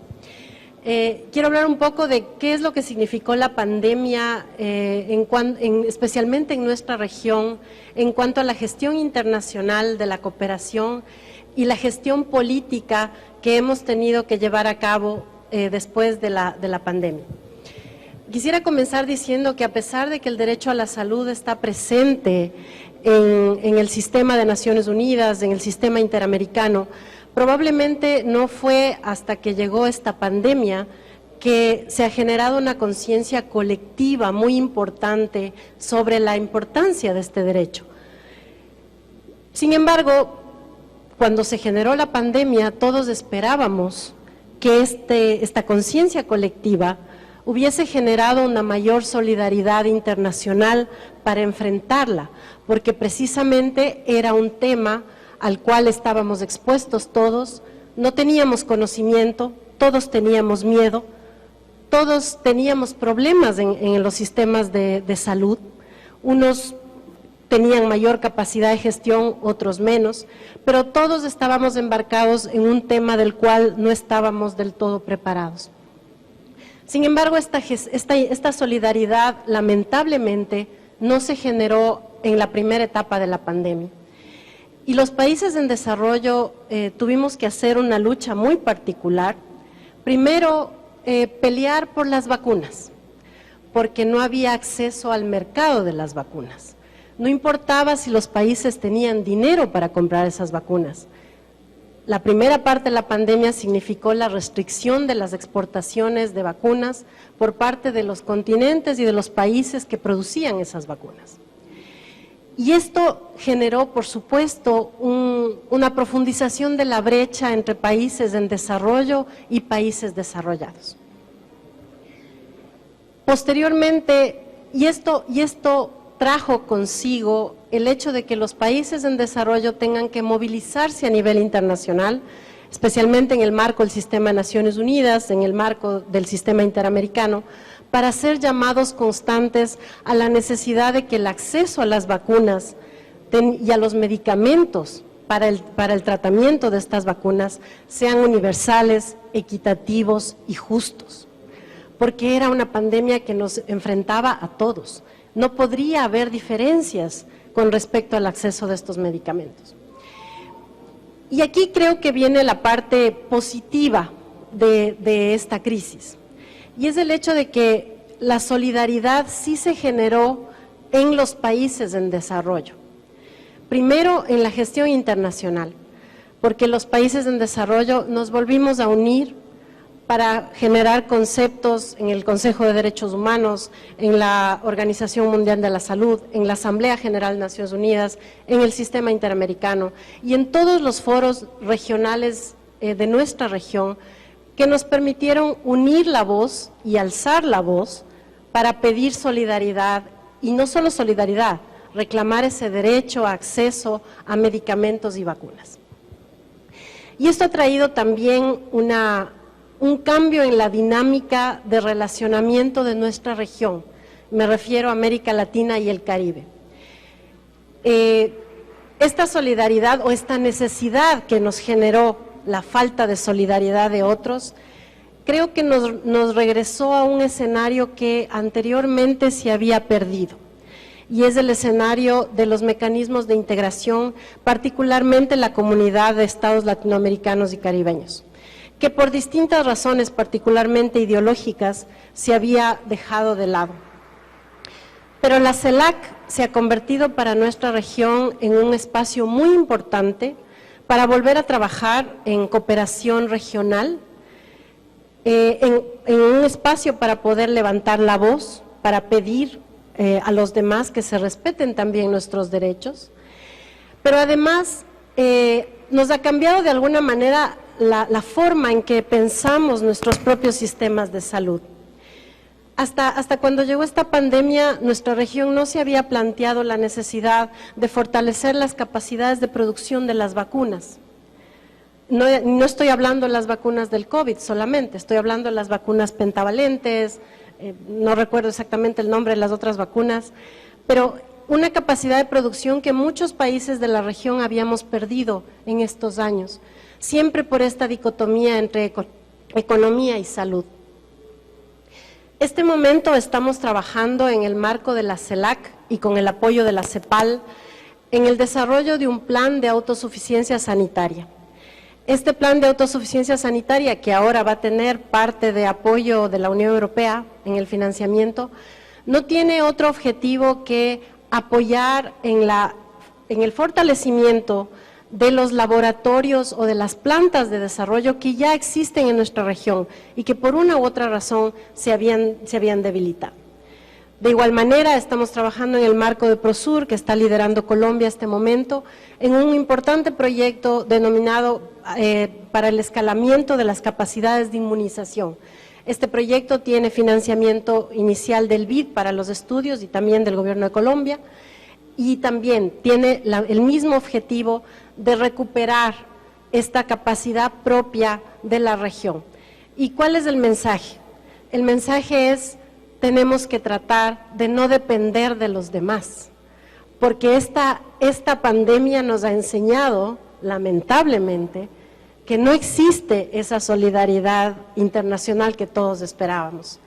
Quiero hablar un poco de qué es lo que significó la pandemia, especialmente en nuestra región, en cuanto a la gestión internacional de la cooperación y la gestión política que hemos tenido que llevar a cabo después de la pandemia. Quisiera comenzar diciendo que a pesar de que el derecho a la salud está presente en el sistema de Naciones Unidas, en el sistema interamericano, probablemente no fue hasta que llegó esta pandemia que se ha generado una conciencia colectiva muy importante sobre la importancia de este derecho. Sin embargo, cuando se generó la pandemia, todos esperábamos que esta conciencia colectiva hubiese generado una mayor solidaridad internacional para enfrentarla, porque precisamente era un tema al cual estábamos expuestos todos, no teníamos conocimiento, todos teníamos miedo, todos teníamos problemas en los sistemas de salud, unos tenían mayor capacidad de gestión, otros menos, pero todos estábamos embarcados en un tema del cual no estábamos del todo preparados. Sin embargo, esta solidaridad lamentablemente no se generó en la primera etapa de la pandemia. Y los países en desarrollo tuvimos que hacer una lucha muy particular. Primero, pelear por las vacunas, porque no había acceso al mercado de las vacunas. No importaba si los países tenían dinero para comprar esas vacunas. La primera parte de la pandemia significó la restricción de las exportaciones de vacunas por parte de los continentes y de los países que producían esas vacunas. Y esto generó, por supuesto, una profundización de la brecha entre países en desarrollo y países desarrollados. Posteriormente, y esto trajo consigo el hecho de que los países en desarrollo tengan que movilizarse a nivel internacional, especialmente en el marco del sistema de Naciones Unidas, en el marco del sistema interamericano, para hacer llamados constantes a la necesidad de que el acceso a las vacunas y a los medicamentos para el tratamiento de estas vacunas sean universales, equitativos y justos, porque era una pandemia que nos enfrentaba a todos. No podría haber diferencias con respecto al acceso de estos medicamentos. Y aquí creo que viene la parte positiva de esta crisis. Y es el hecho de que la solidaridad sí se generó en los países en desarrollo. Primero, en la gestión internacional, porque los países en desarrollo nos volvimos a unir para generar conceptos en el Consejo de Derechos Humanos, en la Organización Mundial de la Salud, en la Asamblea General de Naciones Unidas, en el sistema interamericano y en todos los foros regionales de nuestra región, que nos permitieron unir la voz y alzar la voz para pedir solidaridad, y no solo solidaridad, reclamar ese derecho a acceso a medicamentos y vacunas. Y esto ha traído también un cambio en la dinámica de relacionamiento de nuestra región, me refiero a América Latina y el Caribe. Esta solidaridad o esta necesidad que nos generó la falta de solidaridad de otros, creo que nos regresó a un escenario que anteriormente se había perdido. y es el escenario de los mecanismos de integración, particularmente la comunidad de estados latinoamericanos y caribeños, que por distintas razones, particularmente ideológicas, se había dejado de lado. Pero la CELAC se ha convertido para nuestra región en un espacio muy importante para volver a trabajar en cooperación regional, en un espacio para poder levantar la voz, para pedir a los demás que se respeten también nuestros derechos, pero además nos ha cambiado de alguna manera la forma en que pensamos nuestros propios sistemas de salud. Hasta cuando llegó esta pandemia, nuestra región no se había planteado la necesidad de fortalecer las capacidades de producción de las vacunas. No estoy hablando de las vacunas del COVID solamente, estoy hablando de las vacunas pentavalentes, no recuerdo exactamente el nombre de las otras vacunas, pero una capacidad de producción que muchos países de la región habíamos perdido en estos años, siempre por esta dicotomía entre economía y salud. Este momento estamos trabajando en el marco de la CELAC y con el apoyo de la CEPAL en el desarrollo de un plan de autosuficiencia sanitaria. Este plan de autosuficiencia sanitaria, que ahora va a tener parte de apoyo de la Unión Europea en el financiamiento, no tiene otro objetivo que apoyar en el fortalecimiento de los laboratorios o de las plantas de desarrollo que ya existen en nuestra región y que por una u otra razón se habían debilitado. De igual manera, estamos trabajando en el marco de PROSUR, que está liderando Colombia este momento, en un importante proyecto denominado para el escalamiento de las capacidades de inmunización. Este proyecto tiene financiamiento inicial del BID para los estudios y también del Gobierno de Colombia, y también tiene el mismo objetivo de recuperar esta capacidad propia de la región. ¿Y cuál es el mensaje? El mensaje es: tenemos que tratar de no depender de los demás, porque esta pandemia nos ha enseñado, lamentablemente, que no existe esa solidaridad internacional que todos esperábamos.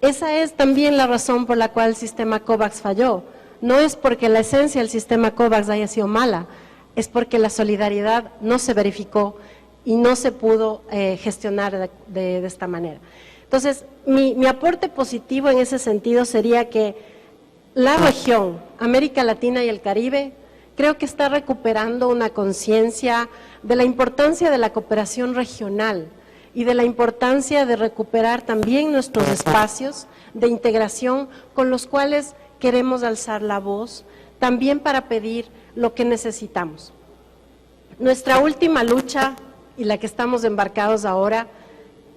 Esa es también la razón por la cual el sistema COVAX falló. No es porque la esencia del sistema COVAX haya sido mala, es porque la solidaridad no se verificó y no se pudo gestionar de esta manera. Entonces, mi aporte positivo en ese sentido sería que la región, América Latina y el Caribe, creo que está recuperando una conciencia de la importancia de la cooperación regional y de la importancia de recuperar también nuestros espacios de integración con los cuales queremos alzar la voz, también para pedir lo que necesitamos. Nuestra última lucha, y la que estamos embarcados ahora,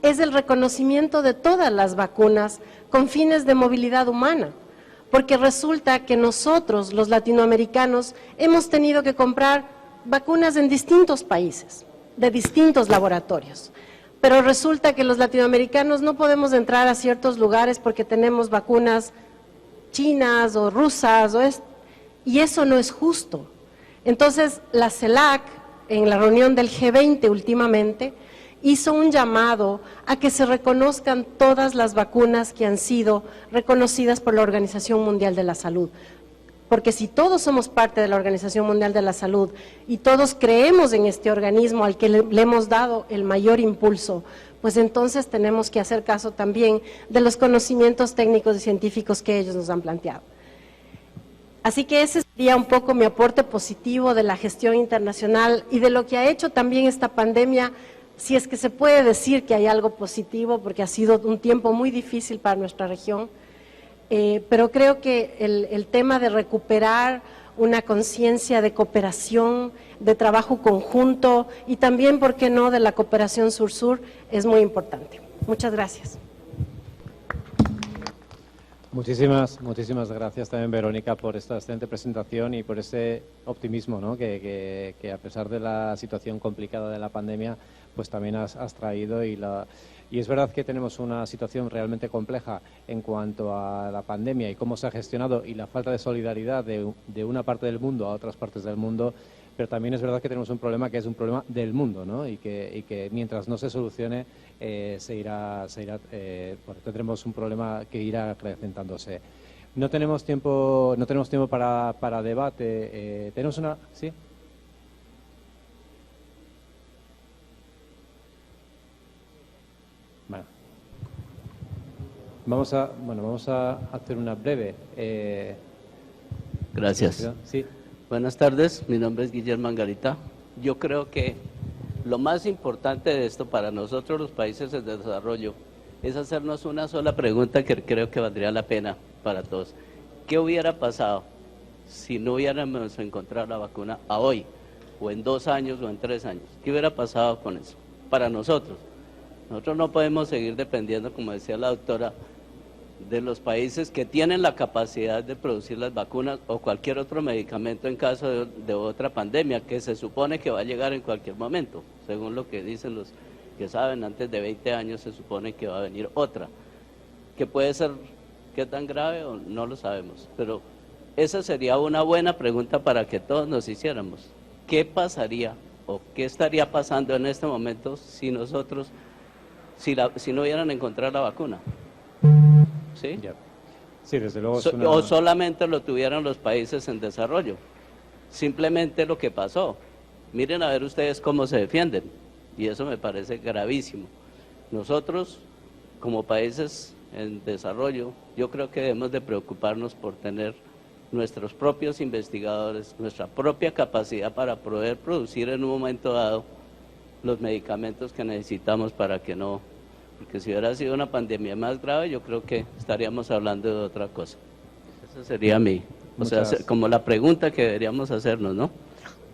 es el reconocimiento de todas las vacunas con fines de movilidad humana, porque resulta que nosotros, los latinoamericanos, hemos tenido que comprar vacunas en distintos países, de distintos laboratorios, pero resulta que los latinoamericanos no podemos entrar a ciertos lugares porque tenemos vacunas chinas o rusas, y eso no es justo. Entonces, la CELAC, en la reunión del G20 últimamente, hizo un llamado a que se reconozcan todas las vacunas que han sido reconocidas por la Organización Mundial de la Salud. Porque si todos somos parte de la Organización Mundial de la Salud y todos creemos en este organismo al que le hemos dado el mayor impulso, pues entonces tenemos que hacer caso también de los conocimientos técnicos y científicos que ellos nos han planteado. Así que ese sería un poco mi aporte positivo de la gestión internacional y de lo que ha hecho también esta pandemia, si es que se puede decir que hay algo positivo, porque ha sido un tiempo muy difícil para nuestra región, pero creo que el tema de recuperar una conciencia de cooperación, de trabajo conjunto y también, ¿por qué no?, de la cooperación sur-sur es muy importante. Muchas gracias. Muchísimas gracias también, Verónica, por esta excelente presentación y por ese optimismo, ¿no?, que a pesar de la situación complicada de la pandemia, pues también has traído. Y es verdad que tenemos una situación realmente compleja en cuanto a la pandemia y cómo se ha gestionado y la falta de solidaridad de una parte del mundo a otras partes del mundo, pero también es verdad que tenemos un problema que es un problema del mundo, ¿no?, y que mientras no se solucione tendremos un problema que irá acrecentándose. No tenemos tiempo para debate. Tenemos una... ¿Sí? Bueno. Vamos a hacer una breve. Gracias. Sí. Buenas tardes, mi nombre es Guillermo Angarita. Yo creo que lo más importante de esto para nosotros los países en desarrollo es hacernos una sola pregunta que creo que valdría la pena para todos. ¿Qué hubiera pasado si no hubiéramos encontrado la vacuna a hoy, o en 2 años, o en 3 años? ¿Qué hubiera pasado con eso? Para nosotros. Nosotros no podemos seguir dependiendo, como decía la doctora, de los países que tienen la capacidad de producir las vacunas o cualquier otro medicamento en caso de otra pandemia que se supone que va a llegar en cualquier momento. Según lo que dicen los que saben, antes de 20 años se supone que va a venir otra, que puede ser qué tan grave o no lo sabemos, pero esa sería una buena pregunta para que todos nos hiciéramos. ¿Qué pasaría o qué estaría pasando en este momento si nosotros, si no hubieran encontrado la vacuna? ¿Sí? Yeah. Sí, desde luego. O solamente lo tuvieran los países en desarrollo. Simplemente lo que pasó. Miren a ver ustedes cómo se defienden. Y eso me parece gravísimo. Nosotros, como países en desarrollo, yo creo que debemos de preocuparnos por tener nuestros propios investigadores, nuestra propia capacidad para poder producir en un momento dado los medicamentos que necesitamos para que no... Porque si hubiera sido una pandemia más grave, yo creo que estaríamos hablando de otra cosa. Esa sería como la pregunta que deberíamos hacernos, ¿no?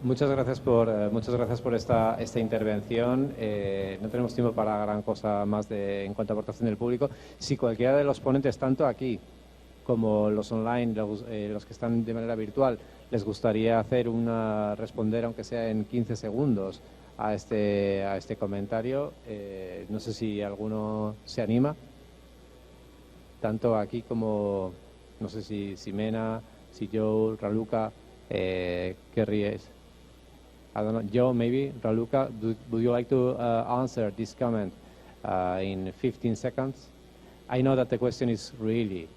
Muchas gracias por esta intervención. No tenemos tiempo para gran cosa más en cuanto a aportación del público. Si cualquiera de los ponentes, tanto aquí como los online, los que están de manera virtual, les gustaría responder, aunque sea en 15 segundos, a este comentario. No sé si alguno se anima, tanto aquí como, no sé si Mena, si Joe, Raluca, querríais. I don't know, Joe, maybe, Raluca, would you like to answer this comment in 15 seconds? I know that the question is really,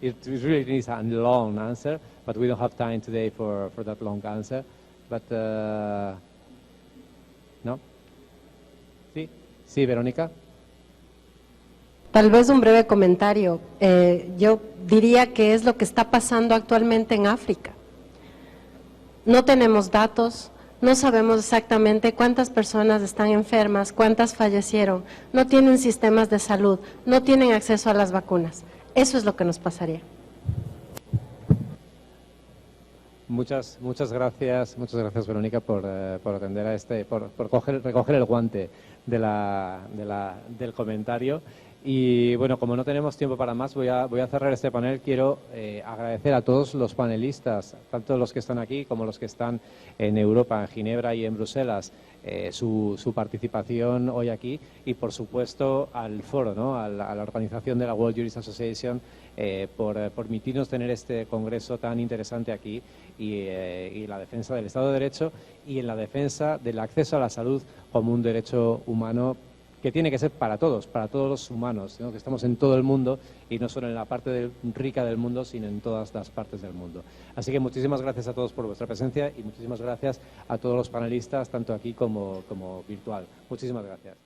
it really needs a long answer, but we don't have time today for that long answer. But ¿no? Sí, Verónica. Tal vez un breve comentario. Yo diría que es lo que está pasando actualmente en África. No tenemos datos, no sabemos exactamente cuántas personas están enfermas, cuántas fallecieron, no tienen sistemas de salud, no tienen acceso a las vacunas. Eso es lo que nos pasaría. Muchas gracias Verónica por atender a por recoger el guante del comentario. Y bueno, como no tenemos tiempo para más, voy a cerrar este panel. Quiero agradecer a todos los panelistas, tanto los que están aquí como los que están en Europa, en Ginebra y en Bruselas, su participación hoy aquí, y por supuesto al foro, ¿no? a la organización de la World Jurist Association, por permitirnos tener este congreso tan interesante aquí, y la defensa del Estado de Derecho y en la defensa del acceso a la salud como un derecho humano que tiene que ser para todos los humanos, ¿no? Que estamos en todo el mundo y no solo en la parte rica del mundo, sino en todas las partes del mundo. Así que muchísimas gracias a todos por vuestra presencia y muchísimas gracias a todos los panelistas, tanto aquí como virtual. Muchísimas gracias.